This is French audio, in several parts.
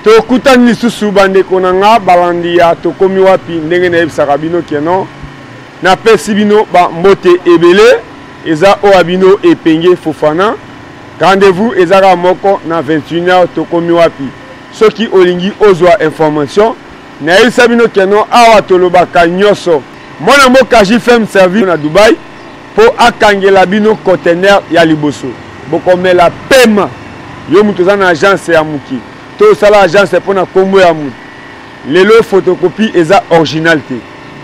tokutani lisusu bandeko na nga balandi ya tokomi wapi ndenge nayebisaka bino keno napesi bino bambote ebele eza oyo bino epenge Fofana. Rendez-vous ezaka moko na 21h tokomi wapi soki olingi ozwa information nayebisa bino keno awa tolobaka nyonso mwana mboka JFM service na Dubai po akangela bino conteneur ya liboso bokomela pema yo mutu za na agence ya muki to sala agence pona kombo ya mutu lelo photocopie eza original te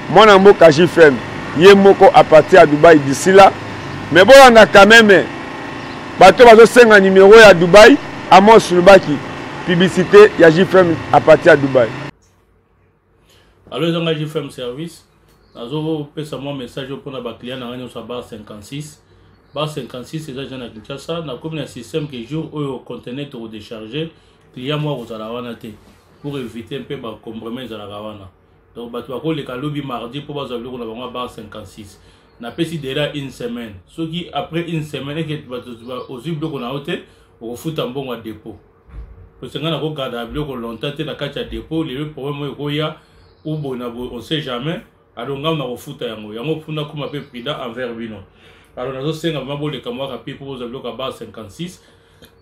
mwana mboka JFM ye moko à partir à Dubai d'ici là mais bon on a quand même bato bazo senga numéro ya Dubai Amos Lubaki publicité ya JFM à partir à Dubai. Alors dans JFM service nazo pesa moi message pour na ba client na ngani so bar 56 bar 56 c'est déjà na Kinshasa na comme un système que jour au conteneur to décharger client moi vous ala wana te pour éviter un peu ba compromis à la wana donc bato ba ko le kalobi mardi pour bazo le na bar 56 na pesi déjà une semaine ce qui après une semaine et que bato aussi bloc na hotel au foot en bon dépôt parce que na ko garder bloc longtemps te na kacha dépôt le problème ko ya ou bon on sait jamais alors on a refuta yango puna kuma pe prida envers bino alors nazo senga mabo le kamwa kapi pour vous bloc à base 56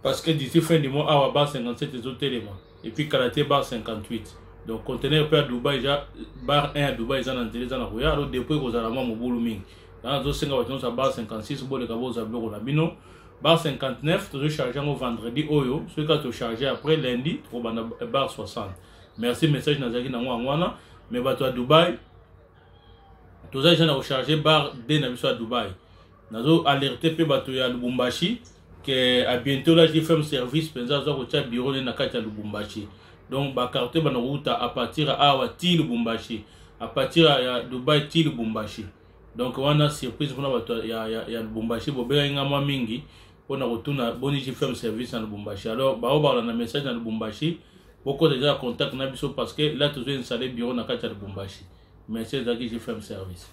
parce que d'ici fin du mois à base 57 les autres éléments et puis karaté base 58 donc conteneur peut à Dubaï déjà bar 1 à Dubaï ça dans télé ça na koya alors depuis ko za mamo bulu mingi nazo senga baton sa base 56 bo le kabo za bloc na bino bar 59 toujours charger au vendredi oyo ce que tu charger après lundi au bar 60 merci message nazaki na ngwana mais bato à Dubaï tous les gens ont rechargé bar D na biso à Dubaï. Nazo alerter pe bato ya Lubumbashi que à bientôt là JFM service penza zo ko tia bureau na kati ya Lubumbashi. Donc ba carte ba na route à partir à Awati Lubumbashi, à partir à Dubaï ti Lubumbashi. Donc on a surprise pour bato ya Lubumbashi bo be ngama mingi pona retourna boni JFM service na Lubumbashi. Alors ba o ba na message na Lubumbashi beaucoup déjà contact na biso parce que là tu dois installer bureau na kati ya Lubumbashi. Merci d'agir JFM service.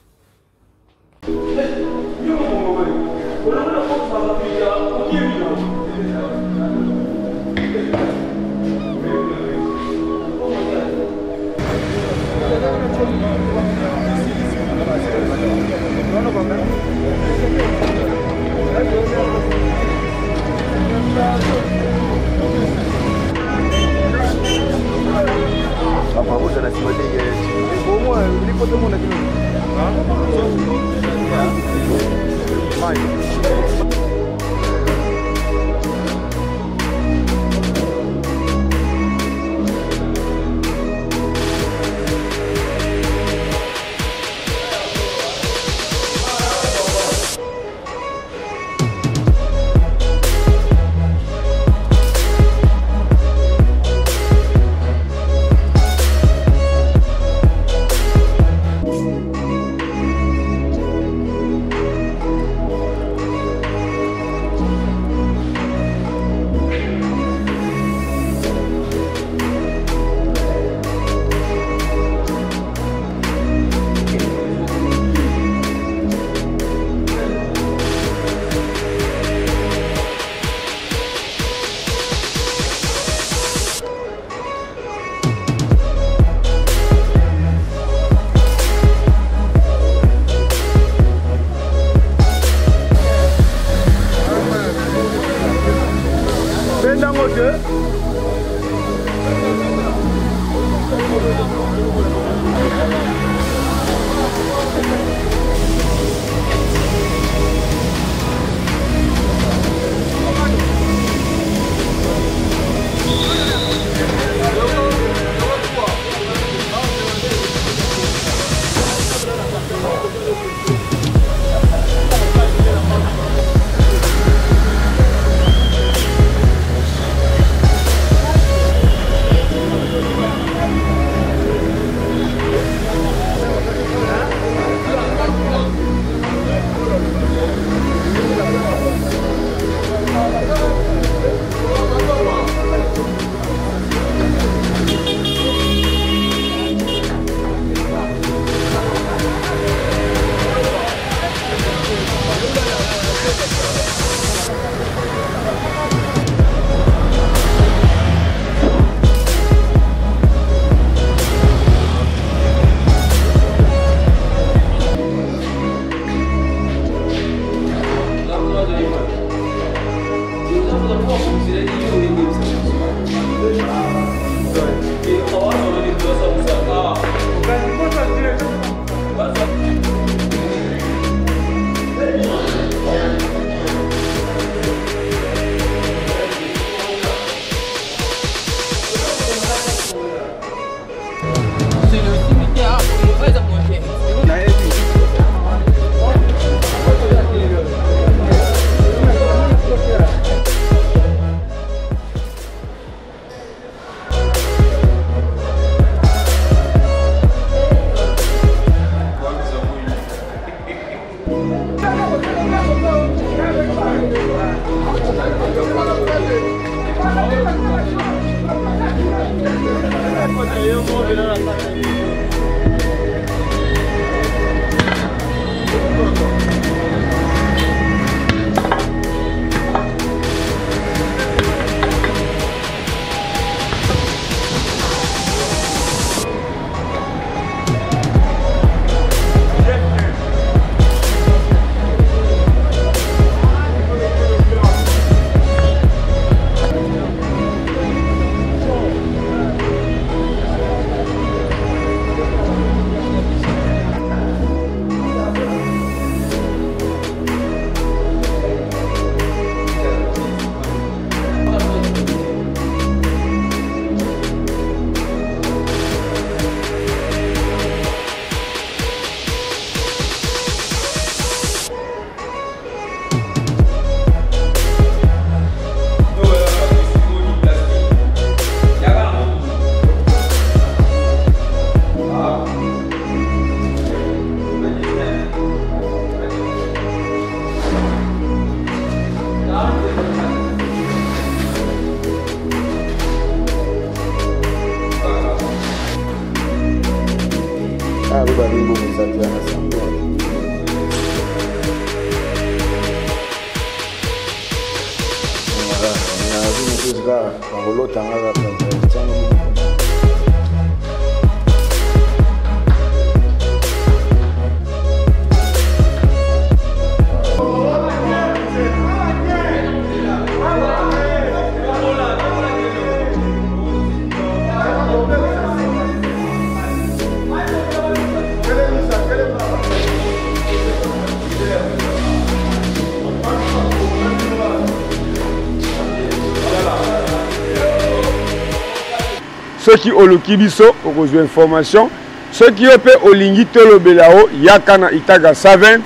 Ceux qui ont le kibiso, ont reçu information. Ceux qui ont fait au lingito le belao, yakana itaga savent,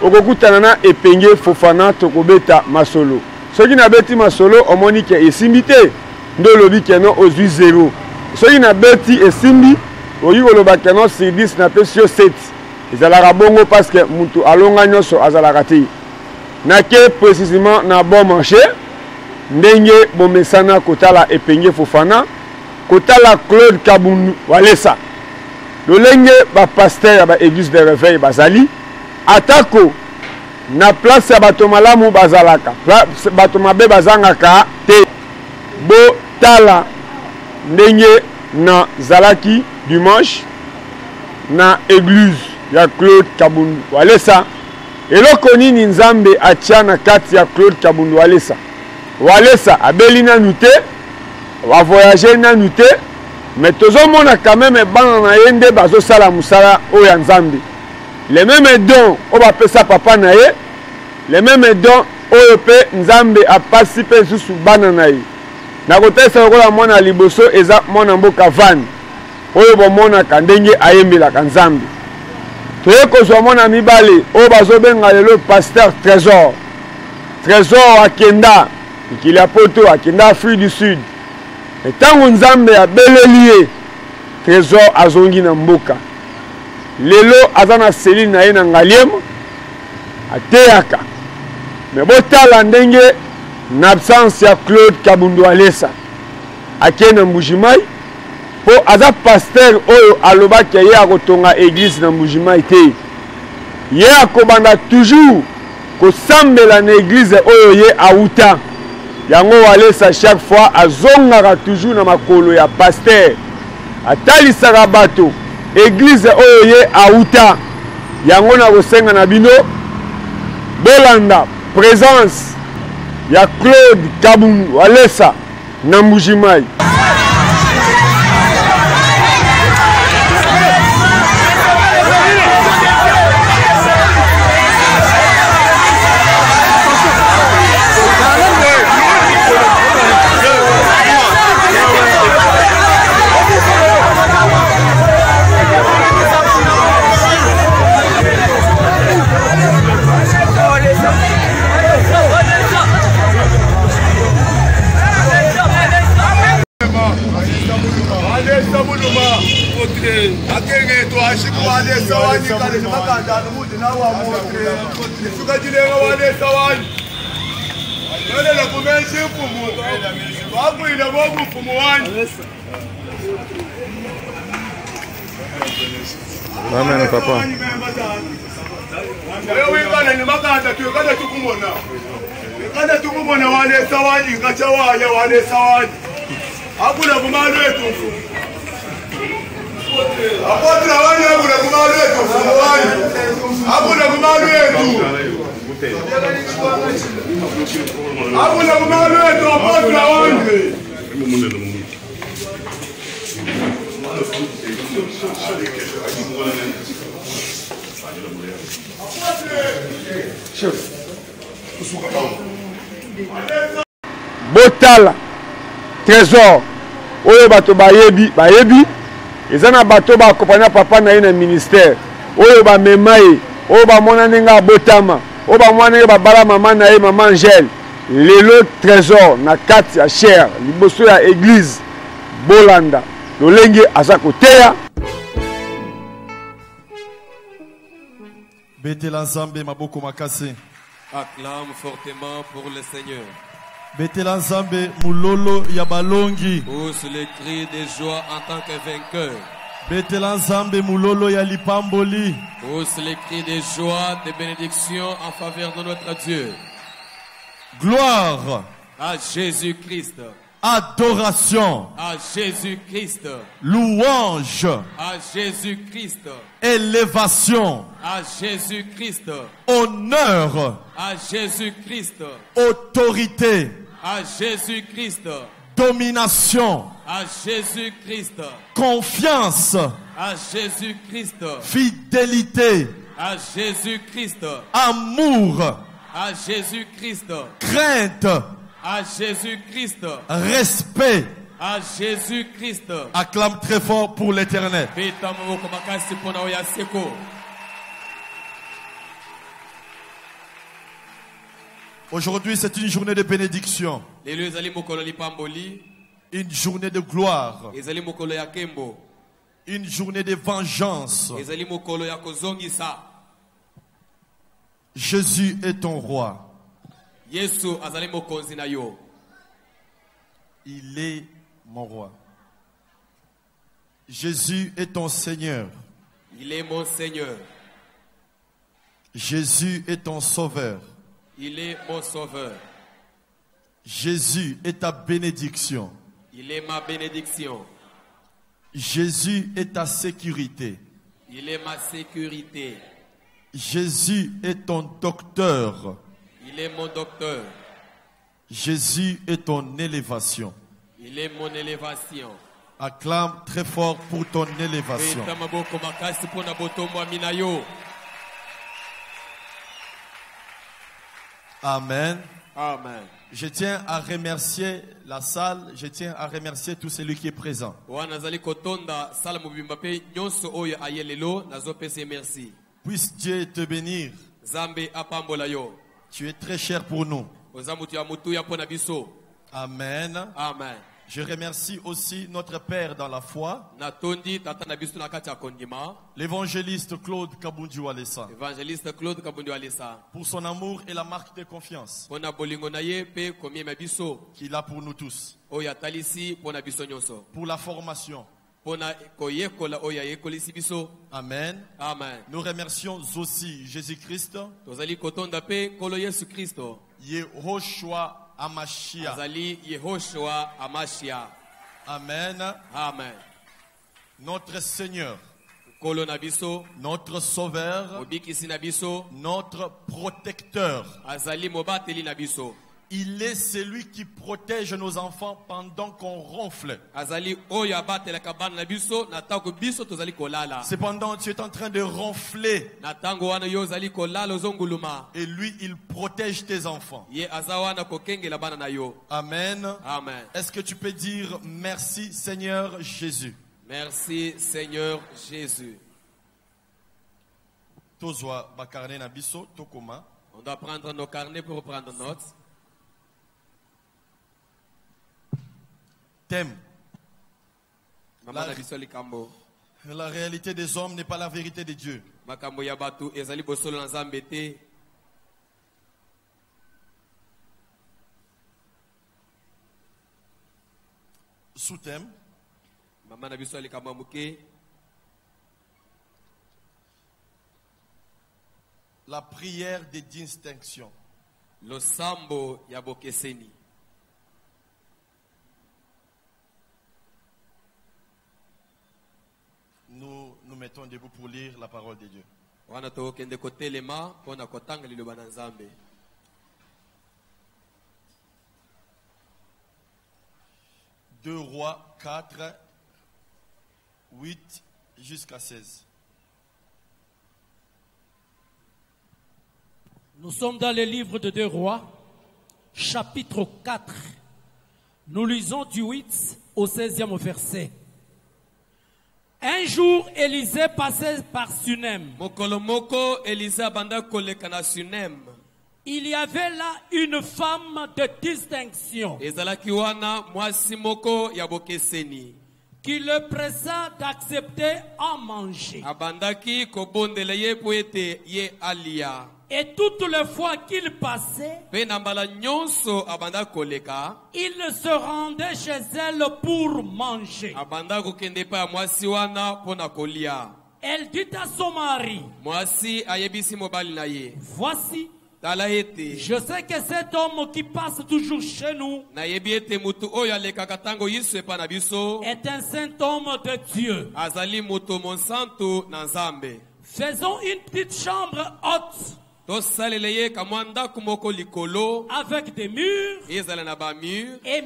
au kokutanana epenge fofana tokobeta masolo. Ceux qui n'abeti masolo, au monique et simbité, de lobi keno aux 0. Ceux qui n'abeti et simbi, au yugo le bakano sur 10 n'a pas sur 7. Ils allaient à bongo parce que mutu alonga nyoso azalarati. Nake précisément na bon marché, ndenge bomesana kotala epenge fofana. Kotala Claude Kabundu Walesa. Le lenge ba pasteur ba église de réveil bazali. Atako na place ya batomalamu bazalaka. Batomabe bazangaka te. Bo tala ndenge na zalaki dimanche na église ya Claude Kabundu Walesa. Eloko nini nzambe atia na kati ya Claude Kabundu Walesa. Walesa abelina nute. Va voyager nanu te, mais tout le monde a quand même ban yende bazo sala musala o ya nzambe. Les mêmes dons on va appeler ça papa naye, les mêmes dons o pe nzambe a participé sous banana yi. Na kote sa ko mona liboso eza mona mboka van. Oyo bo mona kandenge ayembela kanzambe. Toye ko zo mona mibale o bazo benga le pasteur Trésor. Trésor akenda, ikili apoto akenda Afrique du Sud. Et tant que Nzambe a belelié, Trésor a zongi na mboka. Lelo azana seli na ye na ngaliem, a teyaka. Mais botala ndenge na absence ya Claude Kabundu Walesa. Ake na Mbujimai, po aza pasteur oyo alobaki ye akotonga église na Mbujimai te. Ye akobanda toujours kosambela na église oyo ye auta. Yango Walesa chaque fois azongaka toujours na makolo ya pasteur atalisaka bato église oyo ye auta yango na kosenga na bino bolanda présence ya Claude Kabundu Walesa na Mbujimai. Amen, papa. Botala trésor oyo bato bayebi ezana bato ba accompagner papa na ye na ministère oyo ba memaye oyo ba mona nenga botama oyo ba mona nenga bala mama na ye mama Angèle lelo trésor na kati ya cher liboso ya église bolanda lolenge aza koteya Betela Nzambe maboko makasi. Acclame fortement pour le Seigneur. Betela Nzambe mulolo ya balongi. Pousse les cris de joie en tant que vainqueur. Betela Nzambe mulolo ya lipamboli. Pousse les cris de joie, de bénédiction en faveur de notre Dieu. Gloire À Jésus-Christ. adoration, À Jésus-Christ. louange, À Jésus-Christ. élévation, À Jésus-Christ. honneur, À Jésus-Christ. autorité, À Jésus-Christ. domination, À Jésus-Christ. confiance, À Jésus-Christ. fidélité, À Jésus-Christ. amour, À Jésus-Christ. crainte, À Jésus-Christ. respect. À Jésus-Christ. Acclame très fort pour l'Éternel. Beta maboko makasi mpona oyo aseko. Aujourd'hui, c'est une journée de bénédiction, Lelo ezali mokolo lipamboli, une journée de gloire, ezali mokolo ya kembo, une journée de vengeance. ezali mokolo ya kozongisa. Jésus est ton roi. Yesu azali mokonzi na yo. Il est mon roi. Jésus est ton Seigneur. Il est mon Seigneur. Jésus est ton sauveur. Il est mon sauveur. Jésus est ta bénédiction. Il est ma bénédiction. Jésus est ta sécurité. Il est ma sécurité. Jésus est ton docteur. Il est mon docteur. Jésus est ton élévation. Il est mon élévation. Acclame très fort pour ton élévation. Beta maboko makasi mpona botombo ya mina yo. Amen. Amen. Je tiens à remercier la salle. Je tiens à remercier tout celui qui est présent. Wana nazali kotonda sala mobimba pe nyonso oyo ayelelo nazopesa merci. Puisse Dieu te bénir. Zambe apambola yo. Tu es très cher pour nous. Oza mutu ya mutuya mpona biso. Amen. Amen. Je remercie aussi notre Père dans la foi, Natondi tata na biso na kati ya kondima. l'évangéliste Claude Kabundu Alessa, Évangéliste Claude Kabundi Alessa. pour son amour et la marque de confiance Mpona bolingo na ye pe komiema biso. qu'il a pour nous tous, Oyo atalisi mpona biso nyonso. pour la formation. Mpona koyekola oyo ayekolisi biso. Amen. Amen. Nous remercions aussi Jésus-Christ, Tozali kotonda pe kolo Yesu Kristo. Yehoshua Amashia. Azali Yehoshua Amashia. Amen. Amen. Notre Seigneur, Kolo na biso. notre Sauveur, Mobikisi na biso. notre Protecteur. Azali mobateli na biso. Il est celui qui protège nos enfants pendant qu'on ronfle. Azali oyo abatelaka bana na biso na tango biso tozali kolala. Cependant, tu es en train de ronfler Na tango wana yo ozali kolala ozonguluma. et lui, il protège tes enfants. Ye aza wana kokengela bana na yo. Amen. Amen. Est-ce que tu peux dire merci Seigneur Jésus? Merci Seigneur Jésus. Tozwa bakarne na biso tokoma. On doit prendre nos carnets pour prendre note. Thème. Mama na biso likambo. La réalité des hommes n'est pas la vérité de Dieu. Makambo ya batu ezali bosolo na Nzambe te. Sous-thème. Mama na biso likambo muke. la prière de distinction. Losambo ya bokeseni. Nous nous mettons debout pour lire la parole de Dieu. Wana tokende kotelema pona kotanga liloba na Nzambe. 2 Rois 4, 8 jusqu'à 16. Nous sommes dans le livre de 2 Rois, chapitre 4. Nous lisons du 8 au 16e verset. Un jour, Élisée passait par Sunem. Mokolomoko Elisa banda koleka na Sunem. Il y avait là une femme de distinction Ezalaki wana mwasi moko ya bokeseni. qui le pressa d'accepter à manger. Abandaki kobondela ye po ete ye alia. Et toutes les fois qu'il passait, Pe na mbala nyonso abanda koleka. il se rendait chez elle pour manger. Abanda kokende pa ya mwasi wana pona kolia. Elle dit à son mari, Mwasi ayebisi mobali na ye. voici, Tala ete. je sais que cet homme qui passe toujours chez nous Na yebi ete mutu oyo alekaka tango yiso epa na biso. est un saint homme de Dieu. Azali moto monsanto na Nzambe. Faisons une petite chambre haute Tosalele ye kamwa ndako moko likolo. avec des murs Ezala na ba mur. et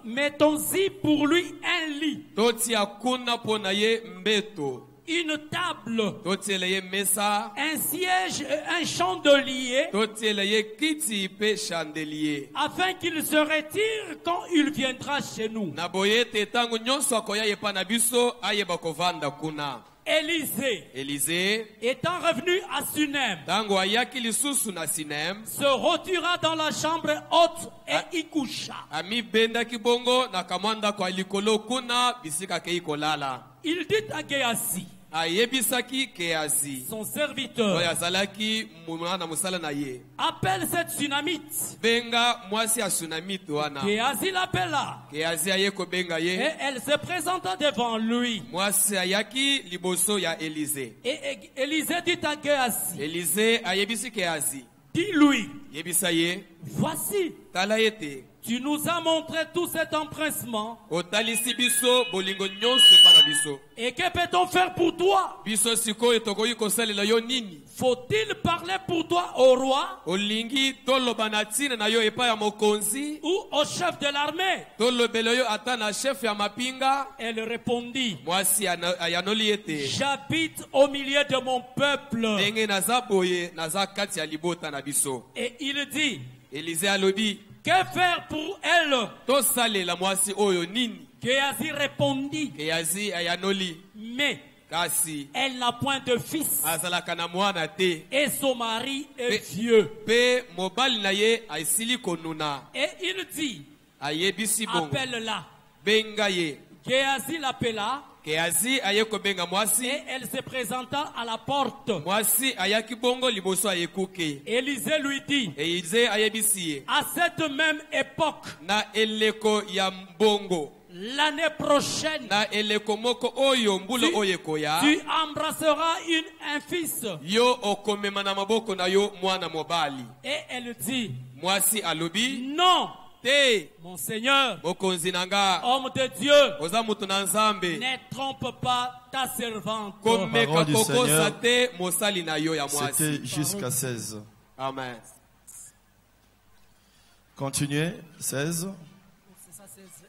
mettons-y pour lui un lit, Totia kuna pona ye mbeto. une table, Totiele ye mesa. un siège et un chandelier Totiele ye kiti pe chandelier. afin qu'il se retire quand il viendra chez nous. Na boye ete tango nyonso akoya ye pa na biso ayeba kovanda kuna. Élisée, Élisée étant revenu à Sunem, tango ayaki lisusu na Sinem. se retira dans la chambre haute et y coucha. Ami bendaki bongo na kamwa ndako ya likolo kuna bisika kei kolala. Il dit à Géasi, Ayebisaki Gehazi son serviteur, oyo azalaki mwana mosala na ye. appelle cette Sunamite. Benga mwasi ya Sunamite wana. Géasi l'appela Gehazi aye kobenga et ye. elle se présenta devant lui. Mwasi ayaki liboso ya Élisée. Et Élisée dit à Géasi, Élisée ayebisi Gehazi. dis-lui, Yebisa ye. voici, Tala ete. tu nous as montré tout cet empressement. Otalisi biso bolingo nyonso epa na biso. Et que peut-on faire pour toi? Biso sikoyo tokoki kosalela yo nini? Faut-il parler pour toi au roi Olingi toloba na ntina na yo epa ya mokonzi? ou au chef de l'armée? Tolobela yo ata na chef ya mapinga? Elle répondit, Mwasi ayanoli ete. j'habite au milieu de mon peuple. Ndenge naza boye naza kati ya libota na biso. Et il dit, Élisée alobi. que faire pour elle? Tosalela mwasi oyo nini? Géasi répondit, Gehazi ayanoli. mais Kasi elle n'a point de fils azalaka na mwana te. et son mari est Mais- vieux. Pe mobali na ye aisili konuna. Et il dit, Ayebisi bongo. appelle-la. Benga ye. Géasi l'appela Gehazi aye kobenga mwasi. et elle se présenta à la porte. Mwasi ayaki bongo liboso ayekuke. Élisée lui dit, Élisée ayebisi ye. à cette même époque, Na eleko ya mbongo. l'année prochaine, Na eleko moko oyo mbulo oyo ekoya. tu embrasseras un fils. Yo okomema na maboko na yo mwana mobali. Et elle dit, Mwasi alobi. non, Te mon Seigneur, mokonzi nanga. homme de Dieu, Oza mutu na Nzambe. ne trompe pas ta servante. Komeka Parole du kokosa Seigneur. te mosali na yo ya mwasi. C'était jusqu'à 16. Amen. Continuez, 16.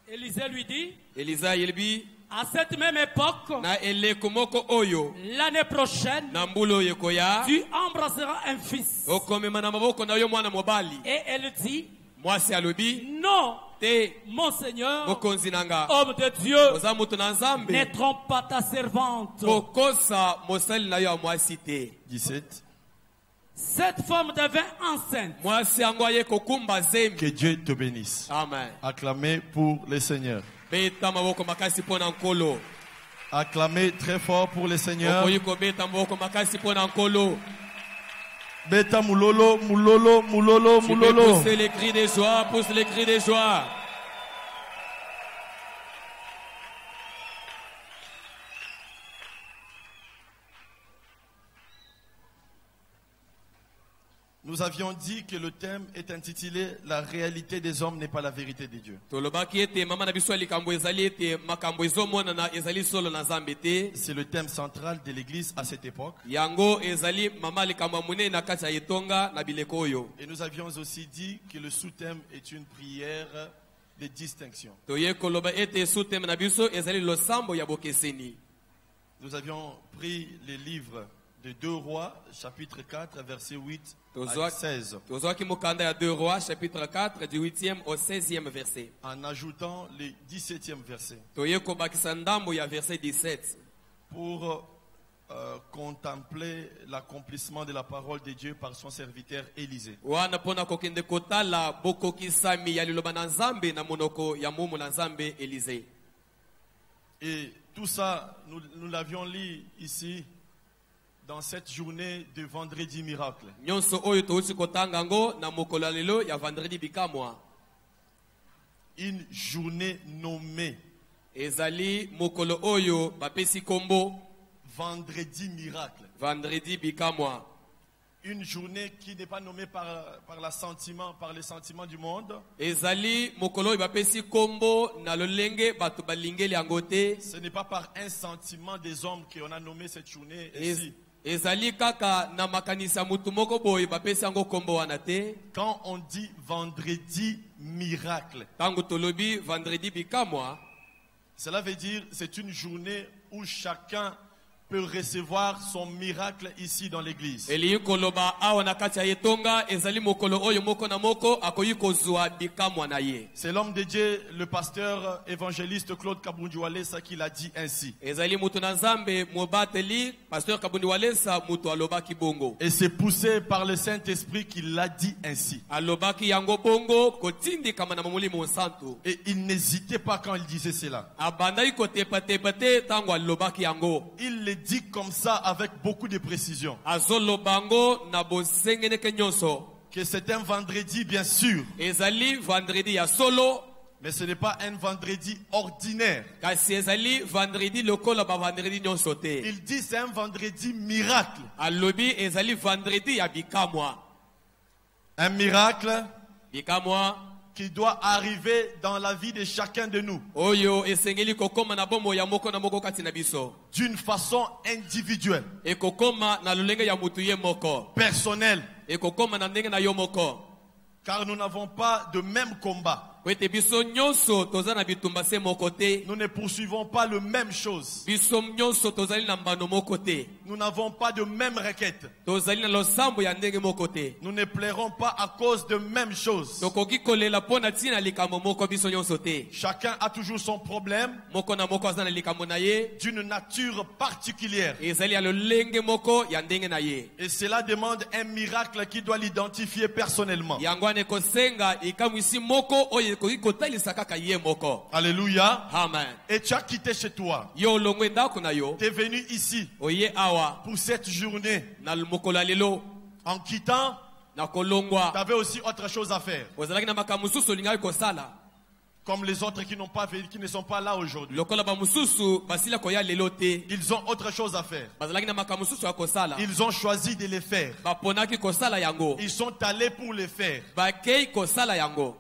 Élisée lui dit, Elisa yelbi. à cette même époque, Na eleko moko oyo. l'année prochaine, Na mbulo oyo ekoya. tu embrasseras un fils. Okomema na maboko na yo mwana mobali. Et elle dit, Mwasi alobi. non, Te mon Seigneur, mokonzi nanga. homme de Dieu, Oza mutu na ne Nzambe. trompe pas ta servante. Kokosa mosali na yo ya mwasi te. 17. Cette femme devint enceinte. Mwasi yango aye kokumba zembi. Que Dieu te bénisse. Amen. Acclamez pour le Seigneur. Beta maboko makasi pona nkolo. Acclamez très fort pour le Seigneur. Okoyi kobeta maboko makasi pona nkolo. Beta mulolo, mulolo, mulolo, Tu peux mulolo. pousser les cris de joie, pousse les cris de joie. Nous avions dit que le thème est intitulé « La réalité des hommes n'est pas la vérité de Dieu ». C'est le thème central de l'Église à cette époque. Et nous avions aussi dit que le sous-thème est une prière de distinction. Nous avions pris les livres de 2 Rois, chapitre 4, verset 8 à 16. chapitre 4, du 8e au 16e verset. En ajoutant le 17e verset. Verset 17. Pour contempler l'accomplissement de la parole de Dieu par son serviteur Élisée. Et tout ça, nous l'avions lu ici dans cette journée de vendredi miracle. Une journée nommée vendredi miracle. Vendredi bikamwa. Une journée qui n'est pas nommée par les sentiments du monde. Ce n'est pas par un sentiment des hommes qu'on a nommé cette journée ici. Quand on dit vendredi miracle, cela veut dire c'est une journée où chacun peut recevoir son miracle ici dans l'église. C'est l'homme de Dieu, le pasteur évangéliste Claude Kabundiwalesa qui l'a dit ainsi. Et c'est poussé par le Saint-Esprit qu'il l'a dit ainsi. Et il n'hésitait pas quand il disait cela. Il le dit comme ça avec beaucoup de précision. Que c'est un vendredi bien sûr. Mais ce n'est pas un vendredi ordinaire. Il dit c'est un vendredi miracle. Un miracle qui doit arriver dans la vie de chacun de nous. D'une façon individuelle. Personnelle. Car nous n'avons pas de même combat. Nous ne poursuivons pas le même chose. Nous n'avons pas de même requête. Nous ne plairons pas à cause de même chose. Chacun a toujours son problème d'une nature particulière. Et cela demande un miracle qui doit l'identifier personnellement. Alléluia. Amen. Et tu as quitté chez toi. Tu es venu ici pour cette journée. En quittant, tu avais aussi autre chose à faire. Comme les autres qui ne sont pas là aujourd'hui. Ils ont autre chose à faire. Ils ont choisi de les faire. Ils sont allés pour les faire.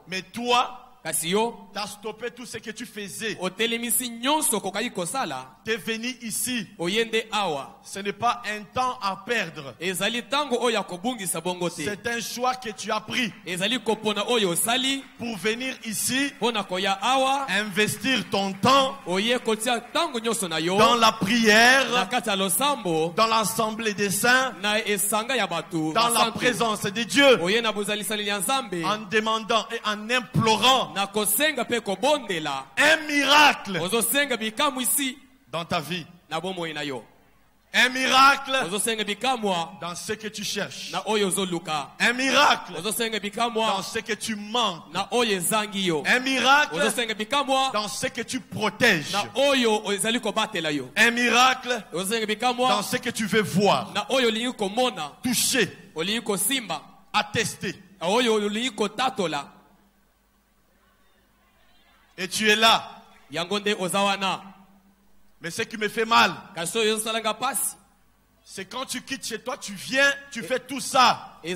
Mais toi, tu as stoppé tout ce que tu faisais. Tu es venu ici. Ce n'est pas un temps à perdre. C'est un choix que tu as pris pour venir ici, investir ton temps dans la prière, dans l'assemblée des saints, dans la présence de Dieu, en demandant et en implorant un miracle dans ta vie. Un miracle dans ce que tu cherches. Un miracle dans ce que tu manques. Un miracle dans ce que tu protèges. Un miracle dans ce que tu veux voir, toucher, attester. Et tu es là. Mais ce qui me fait mal, C'est quand tu quittes chez toi, tu viens, tu fais tout ça. Tu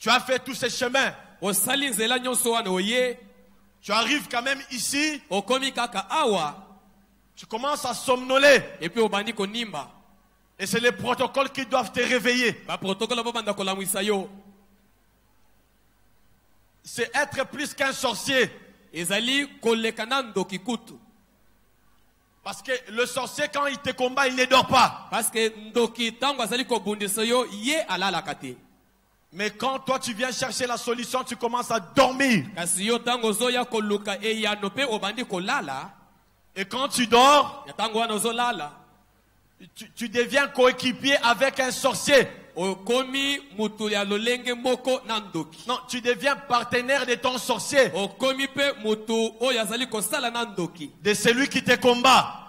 as fait tous ces chemins. Tu arrives quand même ici. Tu commences à somnoler. Et c'est les protocoles qui doivent te réveiller. C'est être plus qu'un sorcier. Parce que le sorcier, quand il te combat, il ne dort pas. Mais quand toi tu viens chercher la solution, tu commences à dormir. Et quand tu dors, tu deviens coéquipier avec un sorcier. Non, tu deviens partenaire de ton sorcier. De celui qui te combat.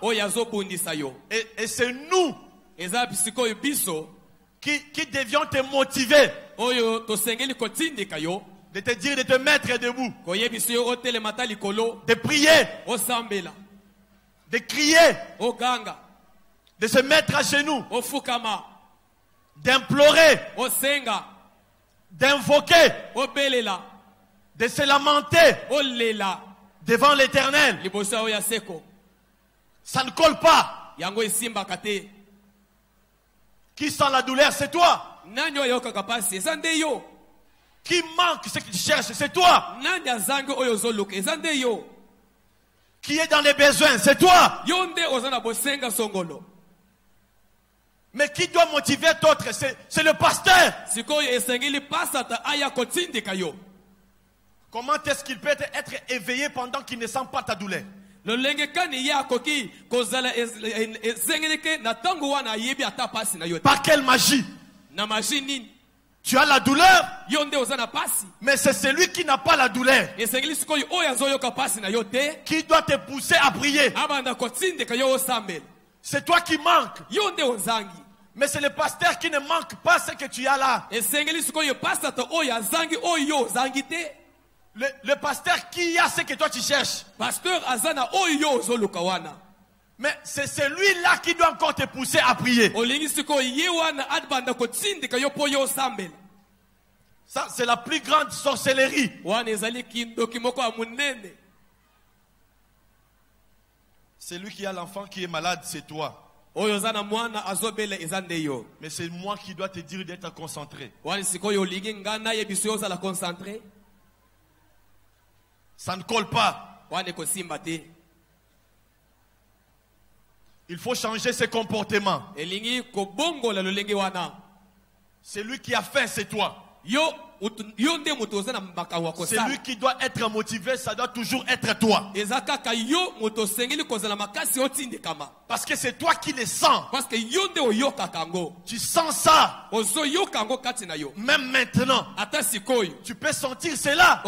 Et c'est nous qui devions te motiver. De te dire de te mettre debout. De prier. De crier. De se mettre à genoux. D'implorer, d'invoquer, de se lamenter devant l'Éternel. Ça ne colle pas. Qui sent la douleur, c'est toi. Qui manque ce que tu cherches, c'est toi. Qui est dans les besoins, c'est toi. Mais qui doit motiver d'autres, c'est le pasteur. Comment est-ce qu'il peut être éveillé pendant qu'il ne sent pas ta douleur? Par quelle magie? Tu as la douleur, mais c'est celui qui n'a pas la douleur qui doit te pousser à prier. C'est toi qui manques. Mais c'est le pasteur qui ne manque pas ce que tu as là. Le pasteur qui a ce que toi tu cherches. Mais c'est celui-là qui doit encore te pousser à prier. Ça, c'est la plus grande sorcellerie. Celui qui a l'enfant qui est malade, c'est toi. Mais c'est moi qui dois te dire d'être concentré. Ça ne colle pas. Il faut changer ses comportements. Celui qui a faim, c'est toi. Celui qui doit être motivé, ça doit toujours être toi. Parce que c'est toi qui le sens. Tu sens ça. Même maintenant, tu peux sentir cela.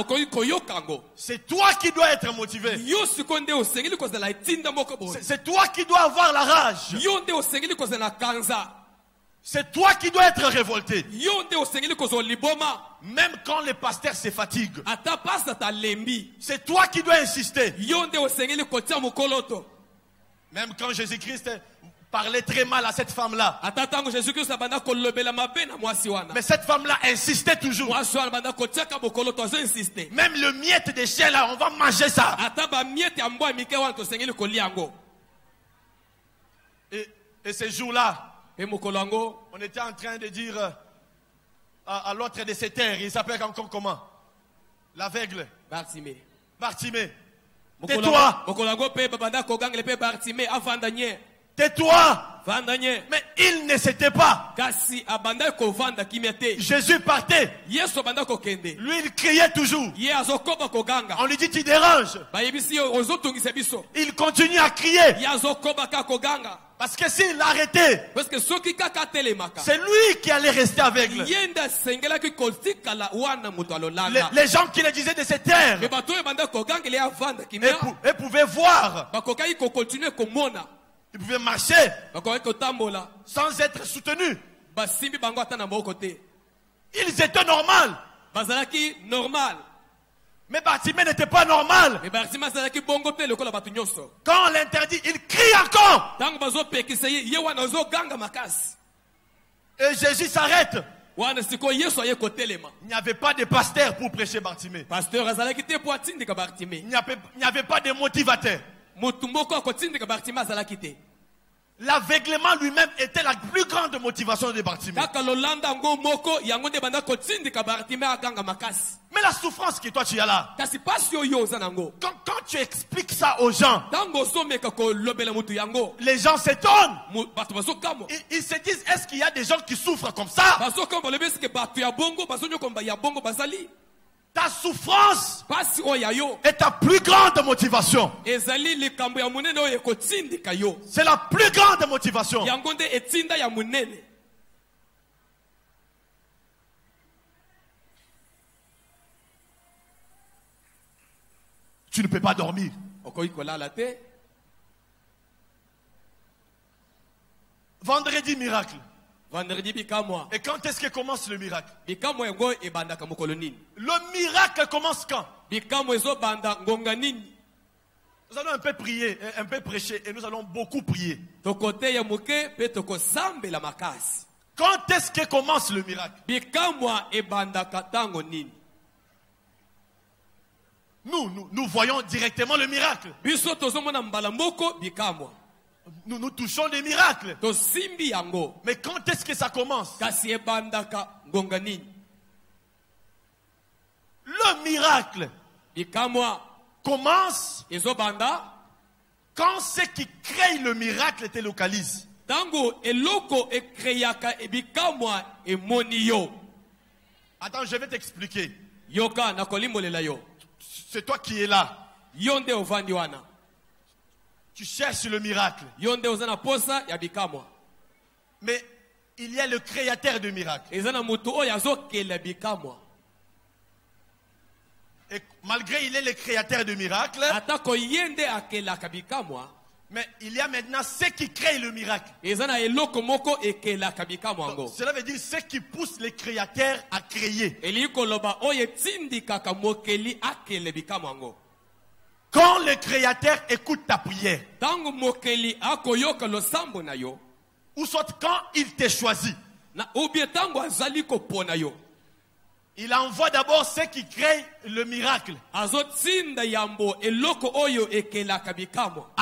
C'est toi qui dois être motivé. C'est toi qui dois avoir la rage. C'est toi qui dois être révolté. Même quand le pasteur se fatigue, c'est toi qui dois insister. Même quand Jésus-Christ parlait très mal à cette femme-là, mais cette femme-là insistait toujours. Même le miette des chiens là, on va manger ça. Et ces jours-là, on était en train de dire à l'autre de ces terres, il s'appelle encore comment? L'aveugle. Bartimée. Tais-toi. Tais-toi. Mais il ne s'était pas. Jésus partait. Lui, il criait toujours. On lui dit, tu déranges. Il continue à crier. Parce que s'il arrêtait, c'est lui qui allait rester aveugle. Les gens qui le disaient de ces terres, ils pouvaient voir. Ils pouvaient marcher sans être soutenus. Ils étaient normaux. Mais Bartimée n'était pas normal. Mais Bartimée zalaki bongo te lokola batu nyonso. Quand on l'interdit, il crie encore. Tango bazo pekisa ye wana zo ganga makasi. Et Jésus s'arrête. Wana siko Yesu aye kotelema. Il n'y avait pas de pasteur pour prêcher Bartimée. Pasteur azalaki te po atindika Bartimée. Il n'y avait pas de motivateur. Mutu moko akotindika Bartimée azalaki te. L'aveuglement lui-même était la plus grande motivation de Bartimée. Mais la souffrance que toi tu as là, quand tu expliques ça aux gens, les gens s'étonnent. Ils se disent, est-ce qu'il y a des gens qui souffrent comme ça? Ta souffrance est ta plus grande motivation. C'est la plus grande motivation. Tu ne peux pas dormir. Vendredi miracle. Et quand est-ce que commence le miracle? Le miracle commence quand? Nous allons un peu prier, un peu prêcher, et nous allons beaucoup prier. Quand est-ce que commence le miracle? Nous voyons directement le miracle. Nous touchons des miracles. Mais quand est-ce que ça commence? Le miracle commence quand ce qui crée le miracle te localise. Attends, je vais t'expliquer. C'est toi qui es là. Tu cherches le miracle. Mais il y a le créateur du miracle. Et malgré il est le créateur du miracle, mais il y a maintenant ce qui crée le miracle. Donc, cela veut dire ce qui pousse le créateur à créer. Quand le créateur écoute ta prière, ou soit quand il te choisit, il envoie d'abord ce qui crée le miracle à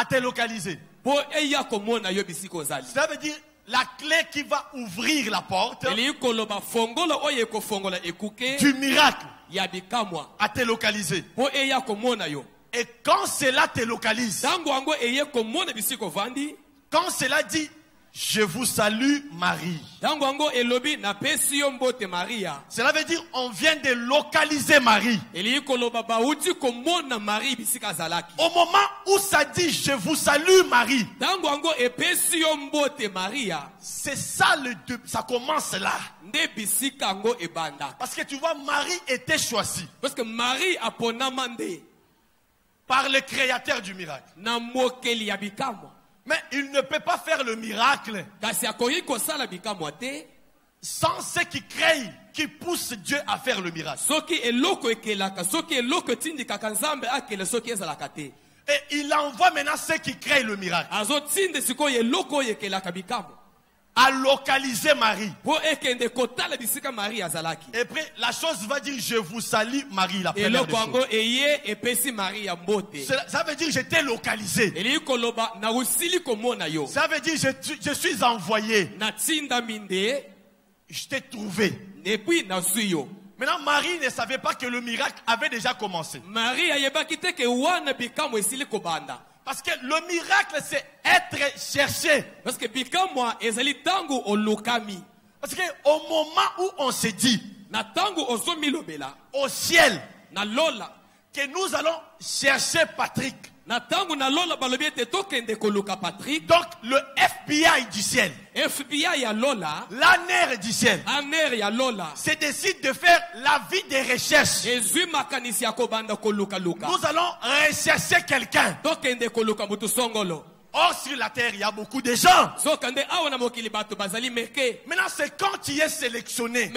te localiser. Ça veut dire la clé qui va ouvrir la porte du miracle à te localiser. Et quand cela te localise, quand cela dit je vous salue Marie, cela veut dire on vient de localiser Marie. Au moment où ça dit je vous salue Marie, c'est ça ça commence là. Parce que tu vois, Marie était choisie par le créateur du miracle. Mais il ne peut pas faire le miracle sans ce qui crée, qui pousse Dieu à faire le miracle. Et il envoie maintenant ce qui crée le miracle à localiser Marie. Et puis la chose va dire je vous salue Marie, la première des choses. Ça veut dire je t'ai localisé. Ça veut dire je suis envoyé. Je t'ai trouvé. Maintenant Marie ne savait pas que le miracle avait déjà commencé. Parce que le miracle, c'est être cherché. Parce que au moment où on se dit au ciel que nous allons chercher Patrick, donc le FBI du ciel, l'ANR du ciel, se décide de faire la vie des recherches. Nous allons rechercher quelqu'un. Or, sur la terre, il y a beaucoup de gens. Maintenant, c'est quand tu es sélectionné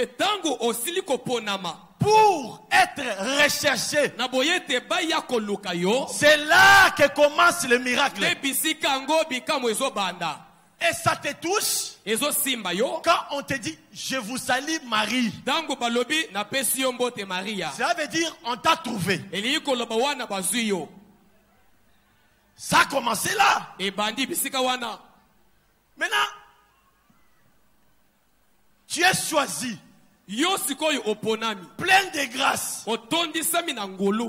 pour être recherché. C'est là que commence le miracle. Et ça te touche quand on te dit je vous salue Marie. Ça veut dire on t'a trouvé. Ça a commencé là. Maintenant, tu es choisi, plein de grâce.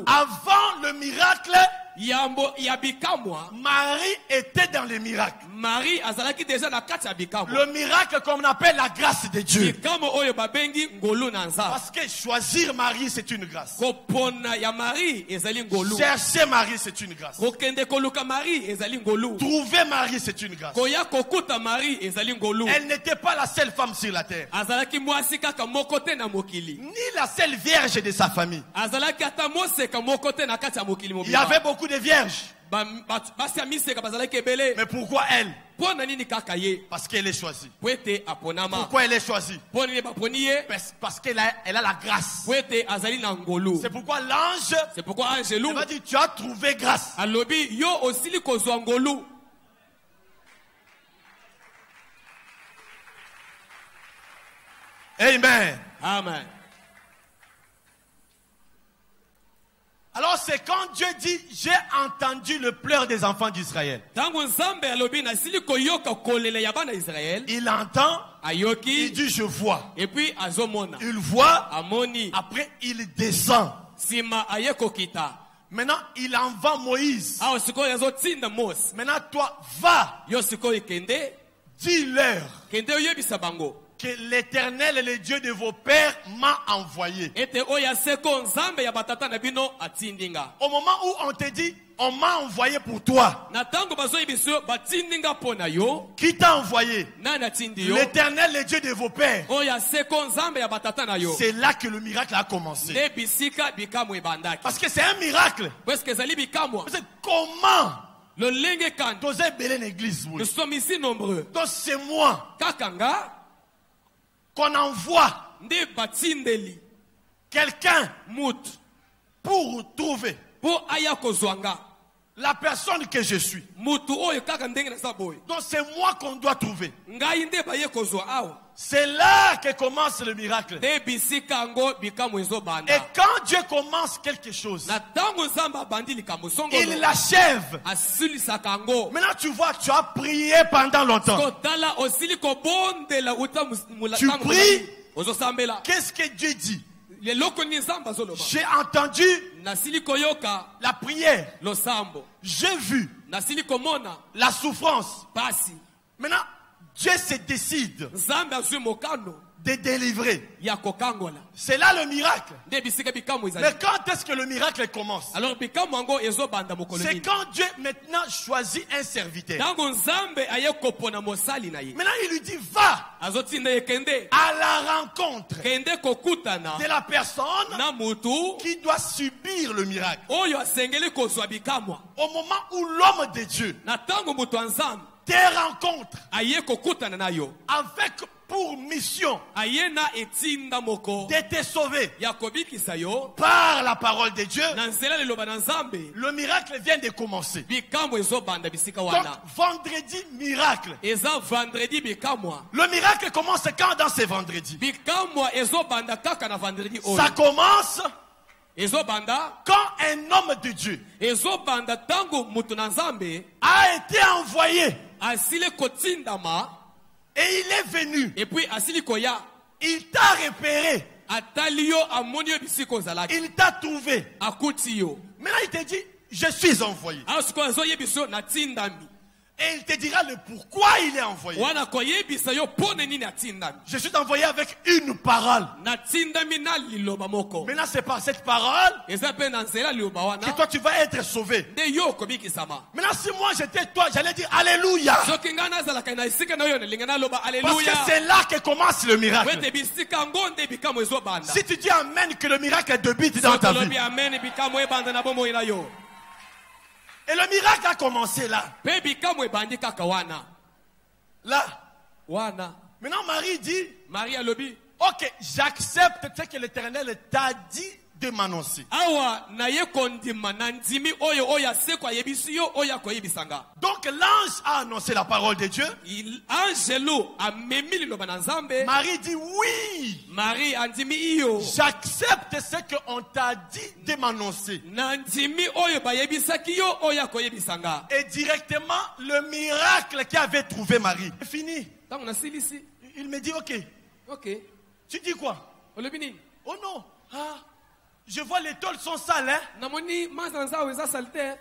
Avant le miracle, Marie était dans le miracle. Le miracle qu'on appelle la grâce de Dieu. Parce que choisir Marie, c'est une grâce. Chercher Marie, c'est une grâce. Trouver Marie, c'est une grâce. Elle n'était pas la seule femme sur la terre, ni la seule vierge de sa famille. Il y avait beaucoup de vierges. Mais pourquoi elle? Parce qu'elle est choisie. Pourquoi elle est choisie? Parce qu'elle a la grâce. C'est pourquoi l'ange va dire tu as trouvé grâce. Amen. Amen. Alors c'est quand Dieu dit j'ai entendu le pleur des enfants d'Israël. Il entend, il dit je vois. Il voit, après il descend. Maintenant il envoie Moïse. Maintenant toi va, dis-leur que l'Éternel, le Dieu de vos pères, m'a envoyé. Au moment où on te dit, on m'a envoyé pour toi. Qui t'a envoyé? L'Éternel, le Dieu de vos pères. C'est là que le miracle a commencé. Parce que c'est un miracle. Comment? Nous sommes ici nombreux. Donc c'est moi qu'on envoie quelqu'un pour trouver la personne que je suis. Donc c'est moi qu'on doit trouver. C'est là que commence le miracle. Et quand Dieu commence quelque chose, il l'achève. Maintenant tu vois, tu as prié pendant longtemps. Tu pries. Qu'est-ce que Dieu dit? J'ai entendu la prière. J'ai vu la souffrance. Maintenant Dieu se décide de délivrer. C'est là le miracle. Mais quand est-ce que le miracle commence? C'est quand Dieu maintenant choisit un serviteur. Maintenant il lui dit va à la rencontre de la personne qui doit subir le miracle. Au moment où l'homme de Dieu te rencontre avec pour mission de te sauver par la parole de Dieu, le miracle vient de commencer. Donc vendredi miracle. Le miracle commence quand dans ce vendredi? Ça commence quand un homme de Dieu a été envoyé et il est venu. Il t'a repéré. Il t'a trouvé. Maintenant il te dit je suis envoyé. Et il te dira le pourquoi il est envoyé. Je suis envoyé avec une parole. Maintenant c'est par cette parole que toi tu vas être sauvé. Maintenant si moi j'étais toi, j'allais dire Alléluia. Parce que c'est là que commence le miracle. Si tu dis Amen, que le miracle débute dans ta vie. Et le miracle a commencé là. Là. Maintenant Marie dit, Marie a lobby. ok, j'accepte ce que l'Éternel t'a dit de m'annoncer. Donc l'ange a annoncé la parole de Dieu. Marie dit oui. J'accepte ce qu'on t'a dit de m'annoncer. Et directement le miracle qui avait trouvé Marie. C'est fini. Il me dit ok. Tu dis quoi? Oh non. Ah. Je vois les tôles sont sales, hein?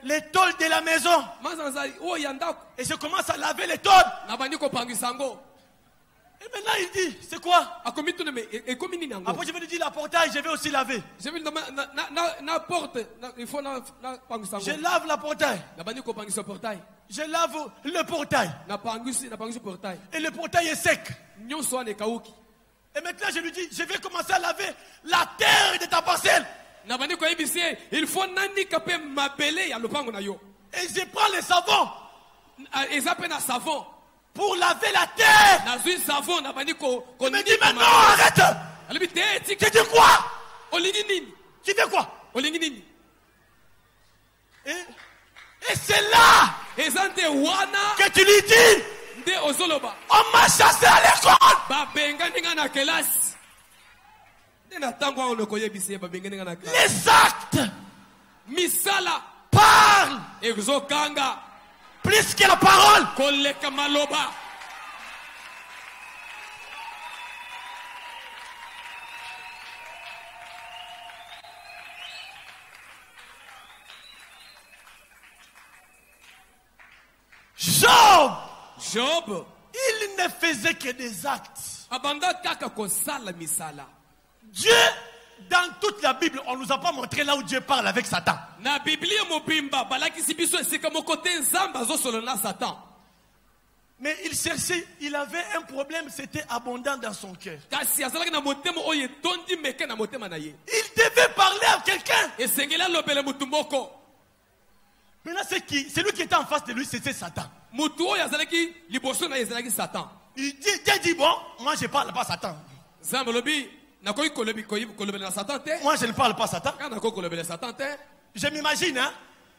Les tôles de la maison. Et je commence à laver les tôles. Et maintenant il dit, c'est quoi? Après je vais lui dire la portail, je vais aussi laver. Je lave la portail. Je lave le portail. Et le portail est sec. Et maintenant je lui dis, je vais commencer à laver la terre de ta parcelle. Et je prends le savon pour laver la terre. Il me dit, mais non, arrête. Tu dis quoi? Tu fais quoi? Et c'est là que tu lui dis, on m'a chassé à l'école. Les actes parlent plus que la parole. Job, il ne faisait que des actes. Dieu, dans toute la Bible, on ne nous a pas montré là où Dieu parle avec Satan. Mais il cherchait, il avait un problème, c'était abondant dans son cœur. Il devait parler à quelqu'un. Maintenant, c'est qui? Celui qui était en face de lui, c'était Satan. Il dit, bon, moi je ne parle pas à Satan. Moi je ne parle pas à Satan. Je m'imagine, hein?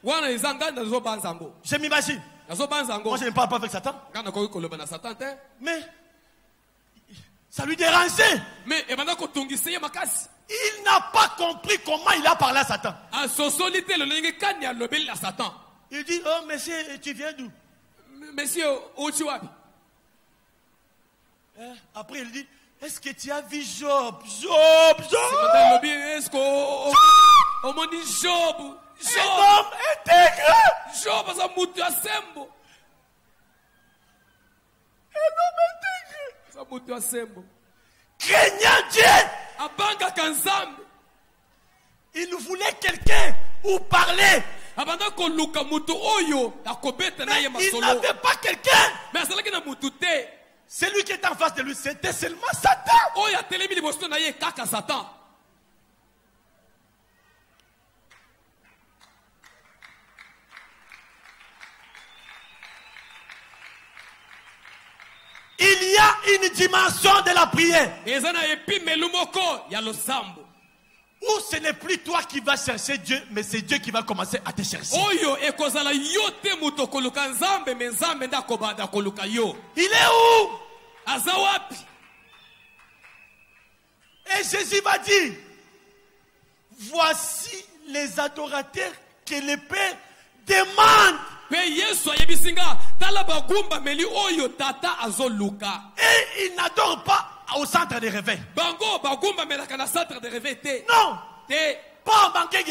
Je m'imagine. Moi je ne parle pas avec Satan. Mais ça lui dérangeait. Il n'a pas compris comment il a parlé à Satan. Il dit, oh monsieur, tu viens d'où? Après il dit, est-ce que tu as vu Job? Est-ce qu'on dit Job? Un homme intègre. Job, un homme intègre. Craignant Dieu. Il voulait quelqu'un où parler. Mais il n'avait pas quelqu'un. Celui qui était en face de lui, c'était seulement Satan. Il y a une dimension de la prière où ce n'est plus toi qui vas chercher Dieu, mais c'est Dieu qui va commencer à te chercher. Il est où? Et Jésus va dire, voici les adorateurs que le Père demande. Et il n'adore pas au centre de réveil. Non. Pas en banquet.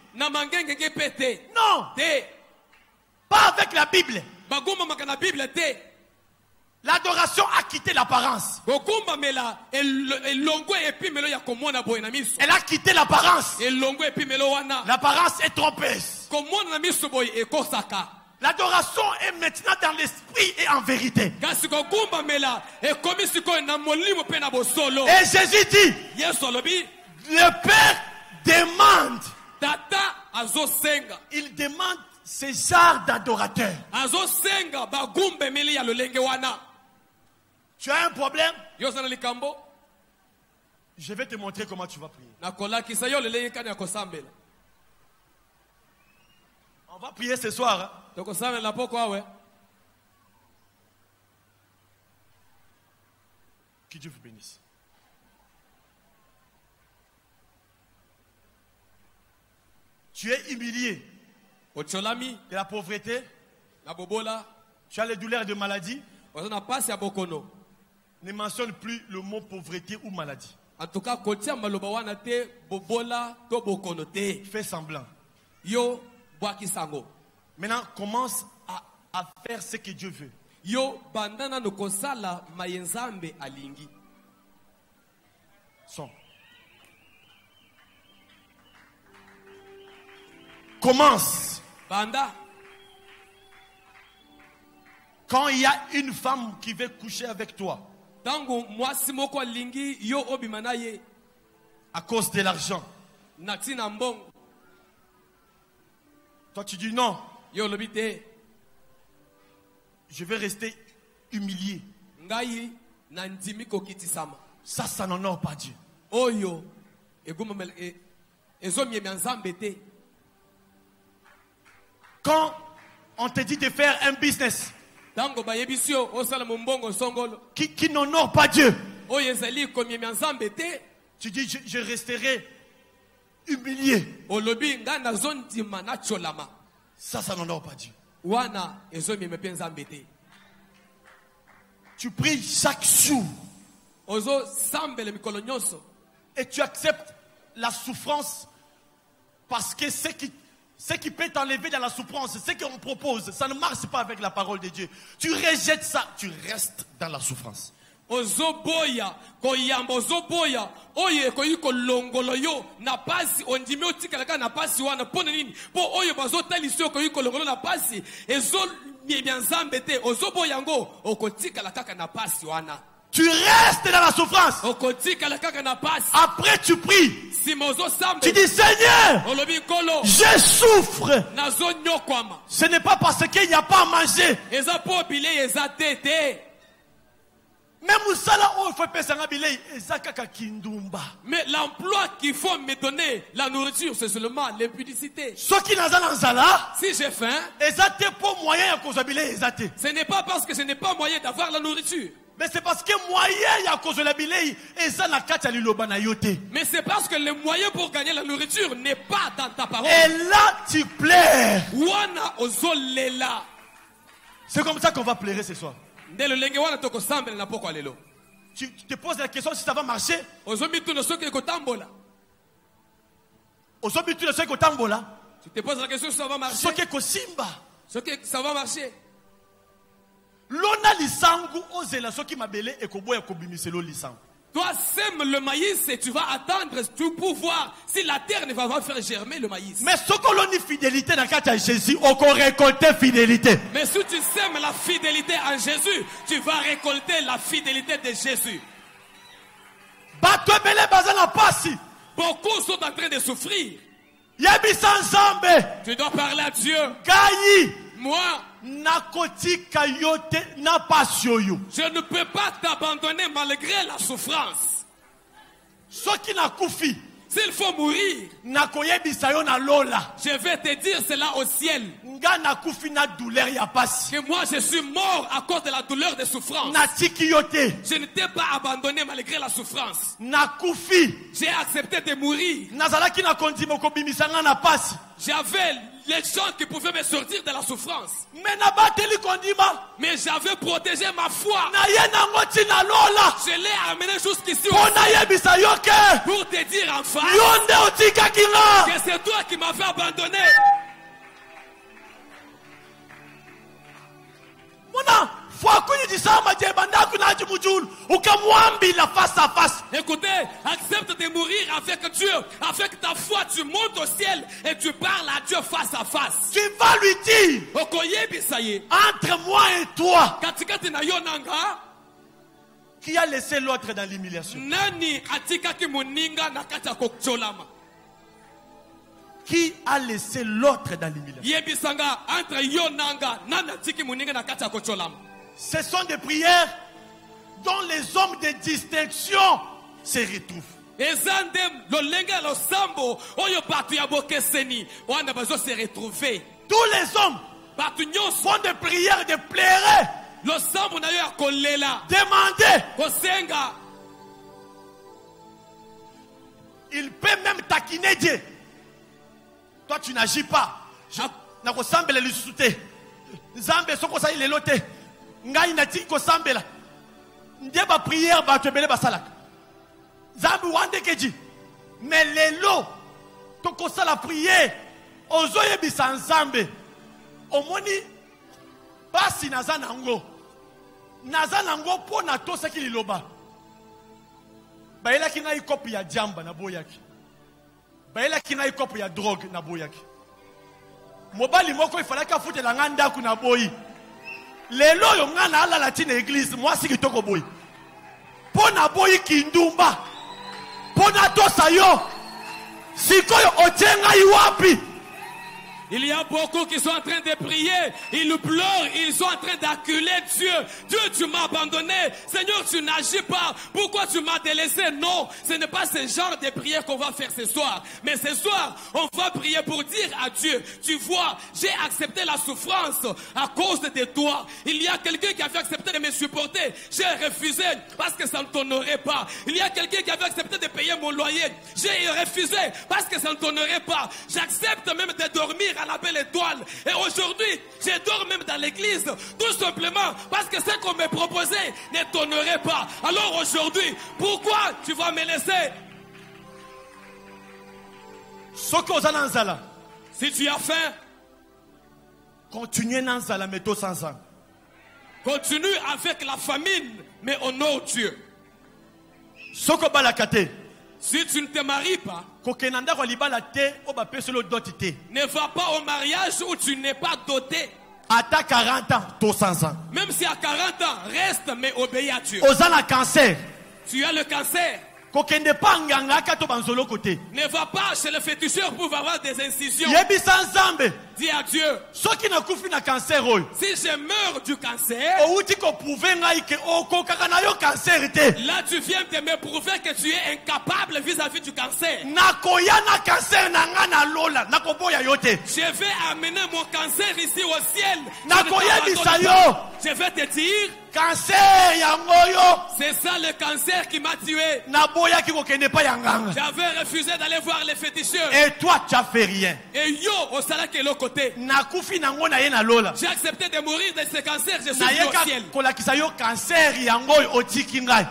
Non. Pas avec la Bible. L'adoration a quitté l'apparence. Elle a quitté l'apparence. L'apparence est trompeuse. L'adoration est maintenant dans l'esprit et en vérité. Et Jésus dit, le Père demande. Il demande ces genres d'adorateurs. Tu as un problème? Je vais te montrer comment tu vas prier. On va prier ce soir. Hein? Que Dieu vous bénisse. Tu es humilié de la pauvreté. Tu as les douleurs de maladie. Ne mentionne plus le mot pauvreté ou maladie. Fais semblant. Maintenant, commence à faire ce que Dieu veut. Son. Commence. Quand il y a une femme qui veut coucher avec toi à cause de l'argent, toi tu dis non, je vais rester humilié. Ça n'honore pas Dieu. Quand on te dit de faire un business qui n'honore pas Dieu, tu dis je resterai humilié. Ça n'honore pas Dieu. Tu pries chaque jour et tu acceptes la souffrance parce que ce qui peut t'enlever dans la souffrance, ce qu'on propose, ça ne marche pas avec la parole de Dieu. Tu rejettes ça, tu restes dans la souffrance. Ozoboya koyamba ozoboya oye koyiko longolo yo na pasi ondimi otikalaka na pasi wana pona nini po oyo bazotalisio koyiko longolo na pasi ezo miebyanzambe te ozoboya ngo okotikala kaka na pasi wana. Tu restes dans la souffrance. Après tu pries. Tu dis Seigneur, je souffre. Ce n'est pas parce qu'il n'y a pas à manger. Mais l'emploi qu'il faut me donner, la nourriture, c'est seulement l'impudicité. Si j'ai faim, ce n'est pas parce que je n'ai pas moyen d'avoir la nourriture. Mais c'est parce que mais c'est parce que le moyen pour gagner la nourriture n'est pas dans ta parole. Et là tu pleures. C'est comme ça qu'on va pleurer ce soir. Tu te poses la question si ça va marcher. Tu te poses la question si ça va marcher. Ça va marcher. Toi sème le maïs et tu vas attendre tout pour voir si la terre ne va pas faire germer le maïs. Mais ce que l'on dit fidélité dans Jésus, on récolte fidélité. Mais si tu sèmes la fidélité en Jésus, tu vas récolter la fidélité de Jésus. Beaucoup sont en train de souffrir. Tu dois parler à Dieu. Moi, je ne peux pas t'abandonner malgré la souffrance. S'il faut mourir, je vais te dire cela au ciel. Que moi je suis mort à cause de la douleur de souffrance. Je ne t'ai pas abandonné malgré la souffrance. J'ai accepté de mourir. J'avais les gens qui pouvaient me sortir de la souffrance. Mais j'avais protégé ma foi. Je l'ai amené jusqu'ici pour te dire enfin que c'est toi qui m'avais abandonné. Écoutez, accepte de mourir avec Dieu, avec ta foi tu montes au ciel et tu parles à Dieu face à face. Tu vas lui dire, entre moi et toi, qui a laissé l'autre dans l'humiliation? qui a laissé l'autre dans l'humiliation. Ce sont des prières dont les hommes de distinction se retrouvent. Tous les hommes font des prières de pleurer, demander. Il peut même taquiner Dieu. Toi tu n'agis pas. Na kosambela lisuté. Nzambe soko sa ilelo te. Ngai na ti kosambela. Ndiye ba prière ba tebele ba salaka. Nzambe wande keji. Mais lelo to kosala prière ozoye bisa nzambe. Omoni basi nazanango. Nazanango po na to seki liloba. Baila kina ikopi ya jamba na boyaki. Baila kina ikopi ya drogue na boyaki. Mobali moko ifalaka fute la nganda ku na boyi. Lelo yo ngana ala latine église mwasi kitoko boyi. Pona boyi kindumba. Pona tosa yo. Sikoyo otenga iwapi. Il y a beaucoup qui sont en train de prier, ils pleurent, ils sont en train d'acculer Dieu. Dieu, tu m'as abandonné. Seigneur, tu n'agis pas. Pourquoi tu m'as délaissé? Non, ce n'est pas ce genre de prière qu'on va faire ce soir. Mais ce soir, on va prier pour dire à Dieu, tu vois, j'ai accepté la souffrance à cause de toi. Il y a quelqu'un qui avait accepté de me supporter. J'ai refusé parce que ça ne t'honorait pas. Il y a quelqu'un qui avait accepté de payer mon loyer. J'ai refusé parce que ça ne t'honorait pas. J'accepte même de dormir à la belle étoile. Et aujourd'hui, je dors même dans l'église. Tout simplement parce que ce qu'on me proposait ne t'honorait pas. Alors aujourd'hui, pourquoi tu vas me laisser? Si tu as faim, continue dans la méthode sans sang. Continue avec la famine, mais honore Dieu. Si tu ne te maries pas, ne va pas au mariage où tu n'es pas doté. À 40 ans, tout sans ans. Même si à 40 ans, reste mais obéis à Dieu. Cancer. Tu as le cancer. Ne va pas chez le féticheur pour avoir des incisions. Dis à Dieu. Si je meurs du cancer, là tu viens de me prouver que tu es incapable vis-à-vis du cancer. Je vais amener mon cancer ici au ciel. Je vais te dire. C'est ça le cancer qui m'a tué. J'avais refusé d'aller voir les féticheurs. Et toi tu as fait rien. Et yo au salaire que l'autre côté. J'ai accepté de mourir de ce cancer. Je suis venu au ciel.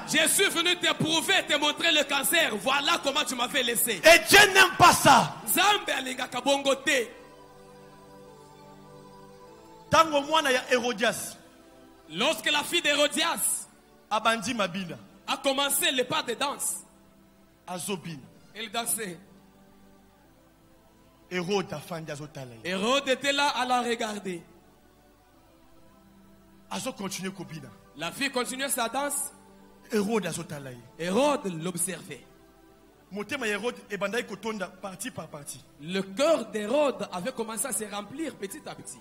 Je suis venu te prouver, te montrer le cancer. Voilà comment tu m'avais laissé. Et Dieu n'aime pas ça. Zambe alingaka bongo te. Tango mwana ya Hérodias. Lorsque la fille d'Hérodias abandi mabina a commencé le pas de danse, azobina, elle dansait. Hérode était là à la regarder. La fille continuait sa danse. Hérode l'observait. Partie par partie. Le cœur d'Hérode avait commencé à se remplir petit à petit.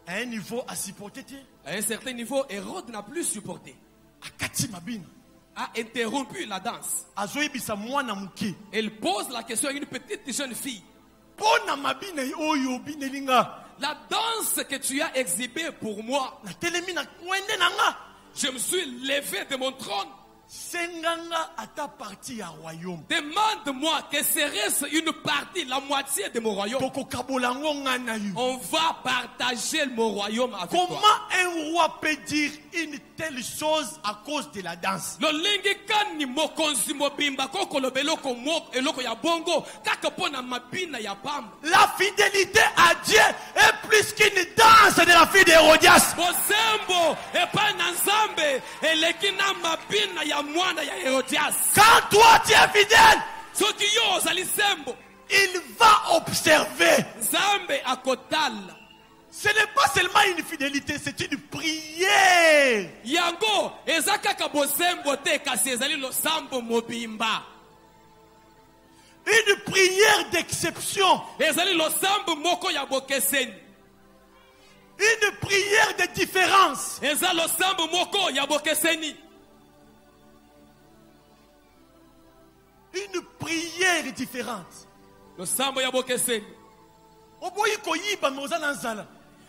À un niveau à supporter. À un certain niveau, Hérode n'a plus supporté. A interrompu la danse. Elle pose la question à une petite jeune fille. La danse que tu as exhibée pour moi, je me suis levé de mon trône. Demande-moi que serait-ce une partie, la moitié de mon royaume. On va partager mon royaume avec toi. Comment un roi peut dire une telle chose à cause de la danse? La fidélité à Dieu est plus qu'une danse de la fille d'Hérodias. Quand toi tu es fidèle, il va observer. Ce n'est pas seulement une fidélité, c'est une prière. Une prière d'exception. Une prière de différence. Une prière différente.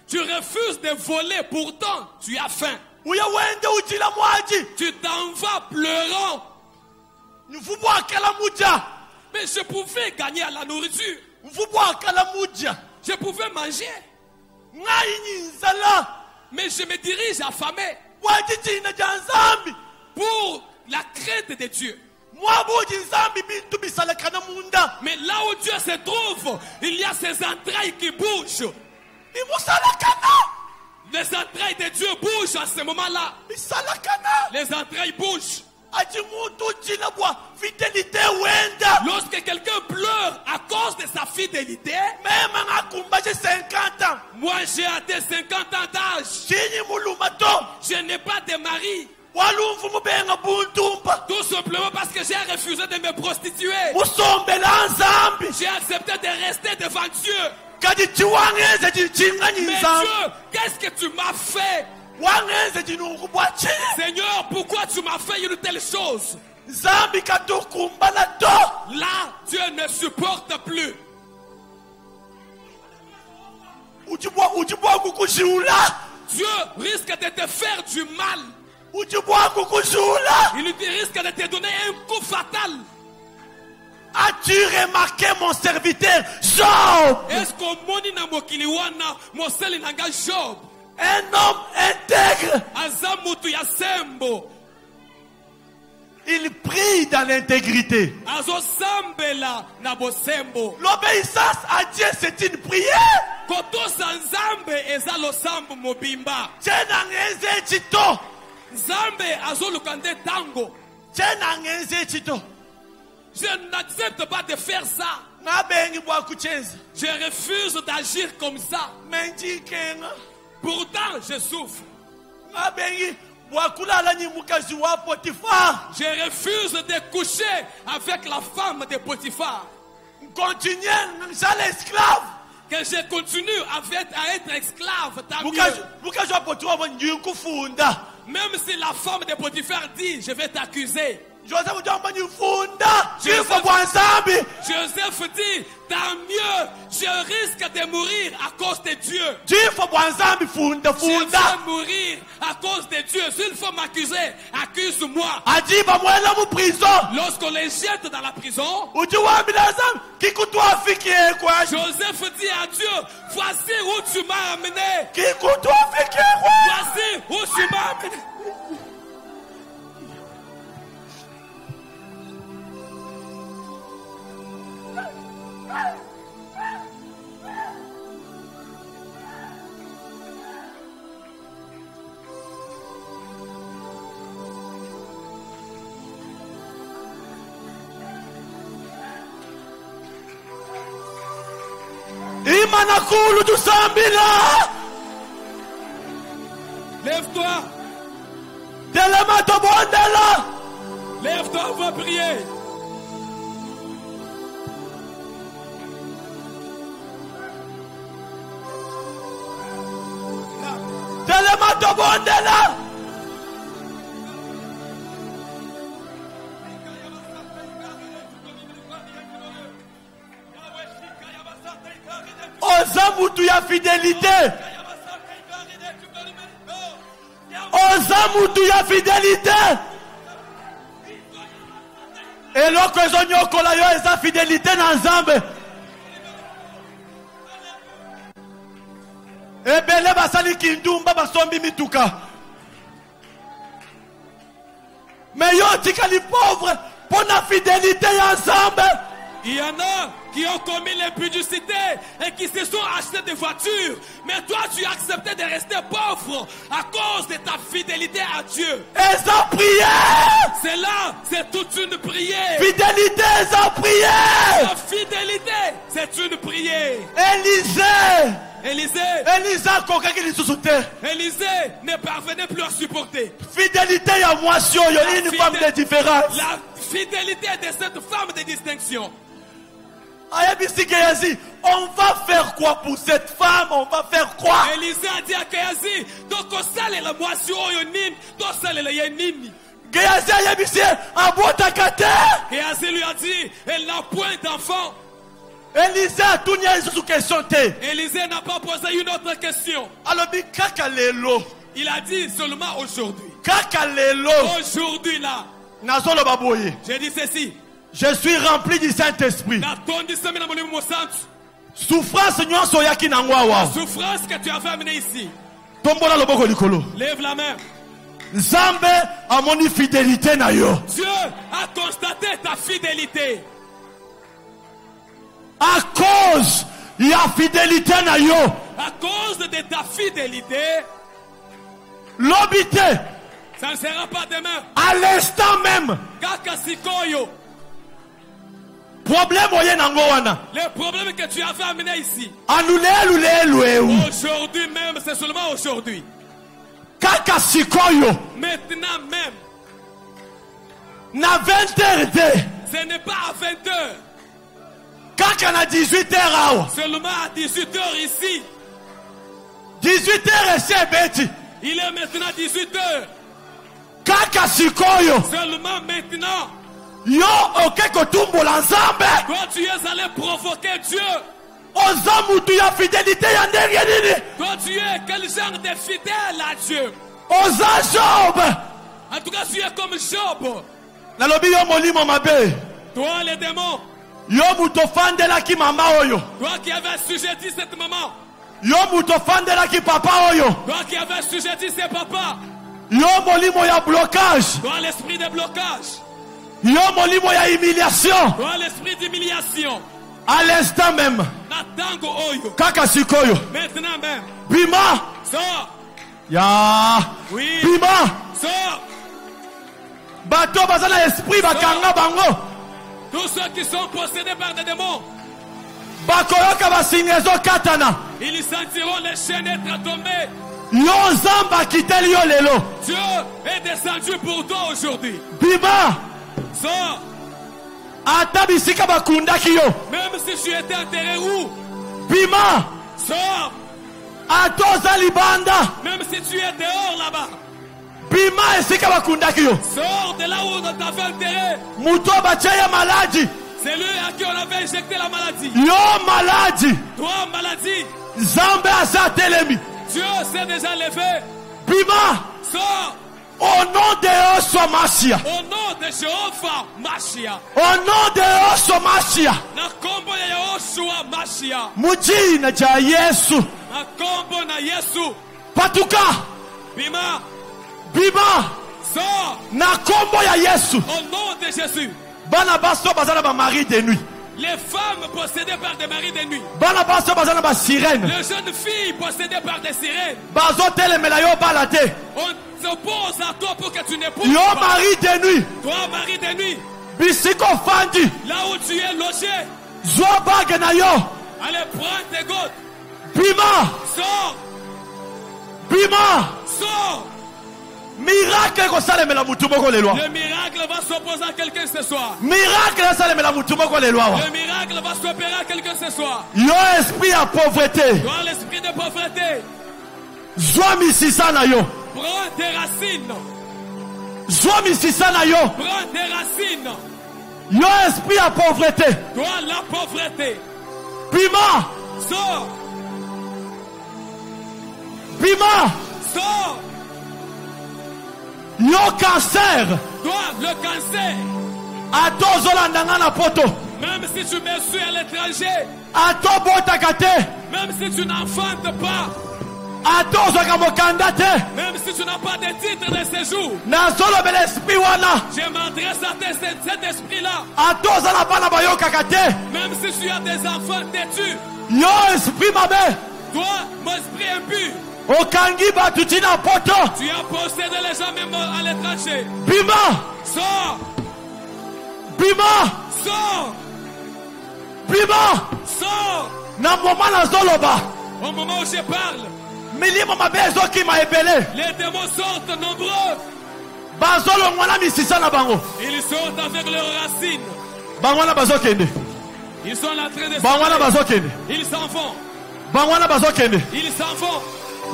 Tu refuses de voler, pourtant tu as faim. Tu t'en vas pleurant. Mais je pouvais gagner à la nourriture. Je pouvais manger. Mais je me dirige affamé pour la crainte de Dieu. Mais là où Dieu se trouve, il y a ces entrailles qui bougent. Les entrailles de Dieu bougent à ce moment-là. Les entrailles bougent. Lorsque quelqu'un pleure à cause de sa fidélité, moi j'ai atteint 50 ans d'âge. Je n'ai pas de mari. Tout simplement parce que j'ai refusé de me prostituer. J'ai accepté de rester devant Dieu. Mais Dieu, qu'est-ce que tu m'as fait? Seigneur, pourquoi tu m'as fait une telle chose? Là, Dieu ne supporte plus. Dieu risque de te faire du mal. Il risque de te donner un coup fatal. As-tu remarqué mon serviteur Job? Est-ce qu'on moni na mokili wana moseli nanga Job? Un homme intègre. Azamutu ya sembo. Il prie dans l'intégrité. Azo sambela na bosembo. L'obéissance à Dieu, c'est une prière. Koto sanzambe ezalo sambo mobimba. Tchenangeze chito. Zambe azo lukande tango. Tchenangeze chito. Je n'accepte pas de faire ça. Je refuse d'agir comme ça. Pourtant, je souffre. Je refuse de coucher avec la femme de Potiphar. Que je continue à être esclave. Même si la femme de Potiphar dit, je vais t'accuser. Joseph dit, tant mieux, je risque de mourir à cause de Dieu. Je vais mourir à cause de Dieu. S'il faut m'accuser, accuse-moi. Lorsqu'on les jette dans la prison, Joseph dit à Dieu, voici où tu m'as amené. Voici où tu m'as amené. Lève-toi. Lève-toi, on va prier. Ozamutu ya fidélité. Ozamutu ya fidélité. Eloko ezonyokola yo eza fidélité na Nzambe. Ebele basali kindumba basombi mituka. Mais yo tikali pauvre pour la fidélité ya Nzambe. Il y en a qui ont commis l'impudicité et qui se sont achetés des voitures. Mais toi, tu as accepté de rester pauvre à cause de ta fidélité à Dieu. Et sa prière. C'est là, c'est toute une prière. Fidélité et sa prière. La fidélité, c'est une prière. Élisée ne parvenait plus à supporter. Fidélité à moisson, il y a une femme de différence. La fidélité de cette femme de distinction. On va faire quoi pour cette femme? On va faire quoi? Élisée a dit à Géasi, donc on sale la moisson yonin, donc sale la yenini. Géasi lui a dit, elle n'a point d'enfant. Élisée a tout nié sous question. Élisée n'a pas posé une autre question. Il a dit seulement aujourd'hui. Aujourd'hui là. J'ai dit ceci. Je suis rempli du Saint-Esprit. Souffrance que tu avais amenée ici. Lève la main. Nzambe a mon fidélité na yo. Dieu a constaté ta fidélité. À cause de la fidélité na yo. À cause de ta fidélité. L'obité. Ça ne sera pas demain. À l'instant même. Kaka sikoyo. Problème le problème que tu avais amené ici. Aujourd'hui même, c'est seulement aujourd'hui. Kaka sikoyo. Maintenant même. Na 20h. Ce n'est pas à 20h. Kaka na 18h. Seulement à 18h ici. 18h c'est bête. Il est maintenant 18h. Kaka sikoyo. Seulement maintenant. Yo okekotumbola nzambe. Toi tu es allé provoquer Dieu. Ozamutu ya fidélité ya ndenge nini? Toi tu es quel genre de fidèle à Dieu? Oza Job. En tout cas tu es comme Job. Nalobi yo molimo mabe. Toi les démons. Yo muto fandela ki mama oyo. Toi qui avais assujetti cette maman. Yo muto fandela ki papa oyo. Toi qui avais assujetti ses papas. Yo molimo ya blocage. Toi l'esprit de blocage. Yo molimo ya humiliation. Toi l'esprit d'humiliation. À l'instant même. Natango oyo. Kaka sikoyo. Maintenant même. Bima. Sors. Ya. Oui. Bima. Sors. Bato bazana esprit bakanga bango. Tous ceux qui sont possédés par des démons. Bakoyoka basingezo katana. Ils sentiront les chaînes être tombées. Yo zamba kitel yo lelo. Dieu est descendu pour toi aujourd'hui. Bima. Sors. Atabisika bakundaki yo. Même si tu étais enterré où? Bima. Sors. Atoza libanda. Même si tu es dehors là-bas. Bima esika bakundaki yo. Sors de là où on t'avait enterré. Muto bachaya maladie. C'est lui à qui on avait injecté la maladie. Yo maladie. Toi maladie. Zambe asa telemi. Dieu s'est déjà levé. Bima. Sors. Au nom de Yoshua Mashia. Au nom de Jéhovah Mashia. Au nom de Yoshua Mashia. Na kombo ya Yoshua Mashia. Mujina ja Yesu. Na kombo na Yesu. Patuka. Bima. Bima. Sors. Na kombo ya Yesu. Au nom de Jésus. Bana baso bazana ba mari de nuit. Les femmes possédées par des maris de nuit. Bana baso bazana ba sirène. Les jeunes filles possédées par des sirènes. Bazo telemela yo balate. On s'oppose à toi pour que tu n'épouses yo pas. Mari de nuit. Toi mari de nuit. Bisiko fandi. Là où tu es logé. Zwa bague na yo. Allez prends tes gouttes. Bima. Sors. Bima. Sors. Miracle ko salemela mutu moko le loi. Le miracle va s'opposer à quelqu'un ce soir. Miracle salemela mutu moko le loi. Le miracle va s'opérer à quelqu'un ce soir. Yo esprit à pauvreté. Toi l'esprit de pauvreté. Zwa misisa na yo. Prends tes racines. Zwa misisa na yo. Prends tes racines. Yo esprit à pauvreté. Toi la pauvreté. Bima. Sors. Bima. Sors. Yo cancer. Toi le cancer. Atozolanda na poto. Même si tu me suis à l'étranger. Atobotakate. Même si tu n'enfantes pas. Même si tu n'as pas de titre de séjour. Je m'adresse à cet esprit-là. Même si tu as des enfants têtus. Toi, mon esprit impur. Tu as possédé les gens même à l'étranger. Bima. Sors. Bima. Sors. Bima. Sors. Au moment où je parle. Les démons sortent nombreux. Ils sortent avec leurs racines. Ils sont en train de Bangwana bazokende. Ils s'en vont. Bangwana bazokende. Ils s'en vont.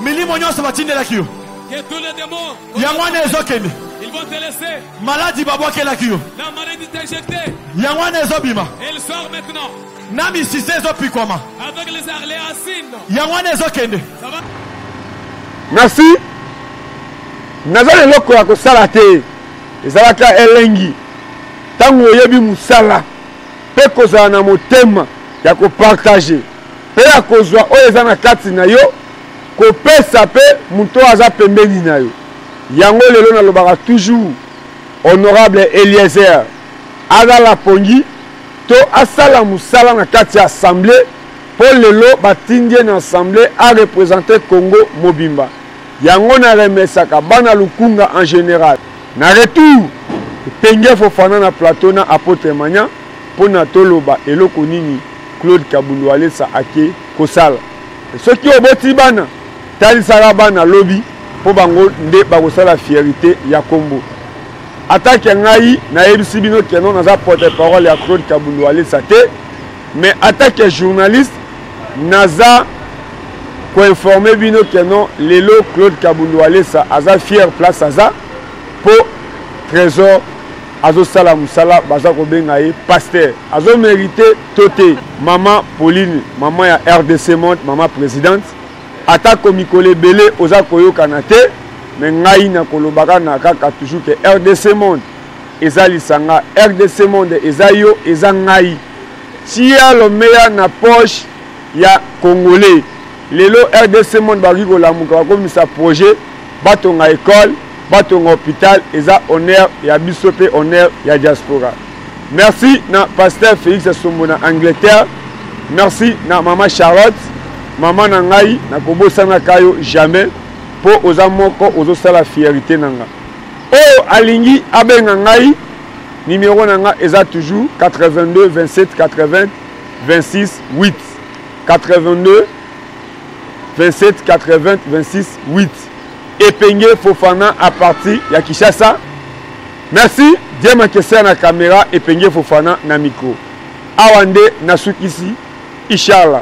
Milimo nyonso batindela kiyo. Que tous les démons. Yangwana ezokende. Ils vont te laisser. Maladie babwakela kiyo. La maladie t'a jeté. Yangwana ezobima. Elle sort maintenant. Nami sise ezopikwama. Avec les racines. Yangwana ezokende. Ça va? Merci. Naza eloko ya kosala te. Ezalaka elengi. Tango oyebi musala. Pe kozala na motema ya kopartage. Pe ya kozwa oyo eza na kati na yo. Kopesa pe muto aza pembeni na yo. Yango lelo nalobaka toujours honorable Eliezer azala pongi to asala musala na kati ya assemblée po lelo batindie na assemblée a représenter Congo mobimba. Yango na remesaka bana lukunga en général. Na retour penge Fofana na plateau na apôtre Manya pona toloba eloko nini Claude Kabundu alesa ake kosala. Soki oboti bana talisaka bana lobi po bango nde bakosala fierté ya Kombo. Attaque ngai na yebisi bino keno naza porte-parole ya Claude Kabundu alesa te, mais attaque journaliste naza ko informer bino keno lelo Claude Kabundu alesa aza fier place aza po trésor azo sala musala baza ko benga ye pasteur azo mérité toté maman Pauline maman ya RDC Monde maman présidente atako mikole belé oza koyokana te mais ngai na kolobaka na kaka toujours que RDC Monde eza lisanga RDC Monde eza yo eza ngai tia lo meya na poche ya congolais lelo RDC Monde baki kolamuka bakomisa projet batonga école batonga hôpital eza honneur ya biso pe honneur ya diaspora. Merci na pasteur Félix Sombo na Angleterre. Merci na maman Charlotte maman na ngai na kobosana kayo jamais po oza moko ozosala fierté nanga. Oh alingi abenga ngai numéro nanga eza toujours 82 27 80 26 8 82 27 80 26 8 Epenge Fofana à partir ya Kinshasa. Merci Dieu makese na caméra Epenge Fofana na micro. Awande nasukisi inshallah.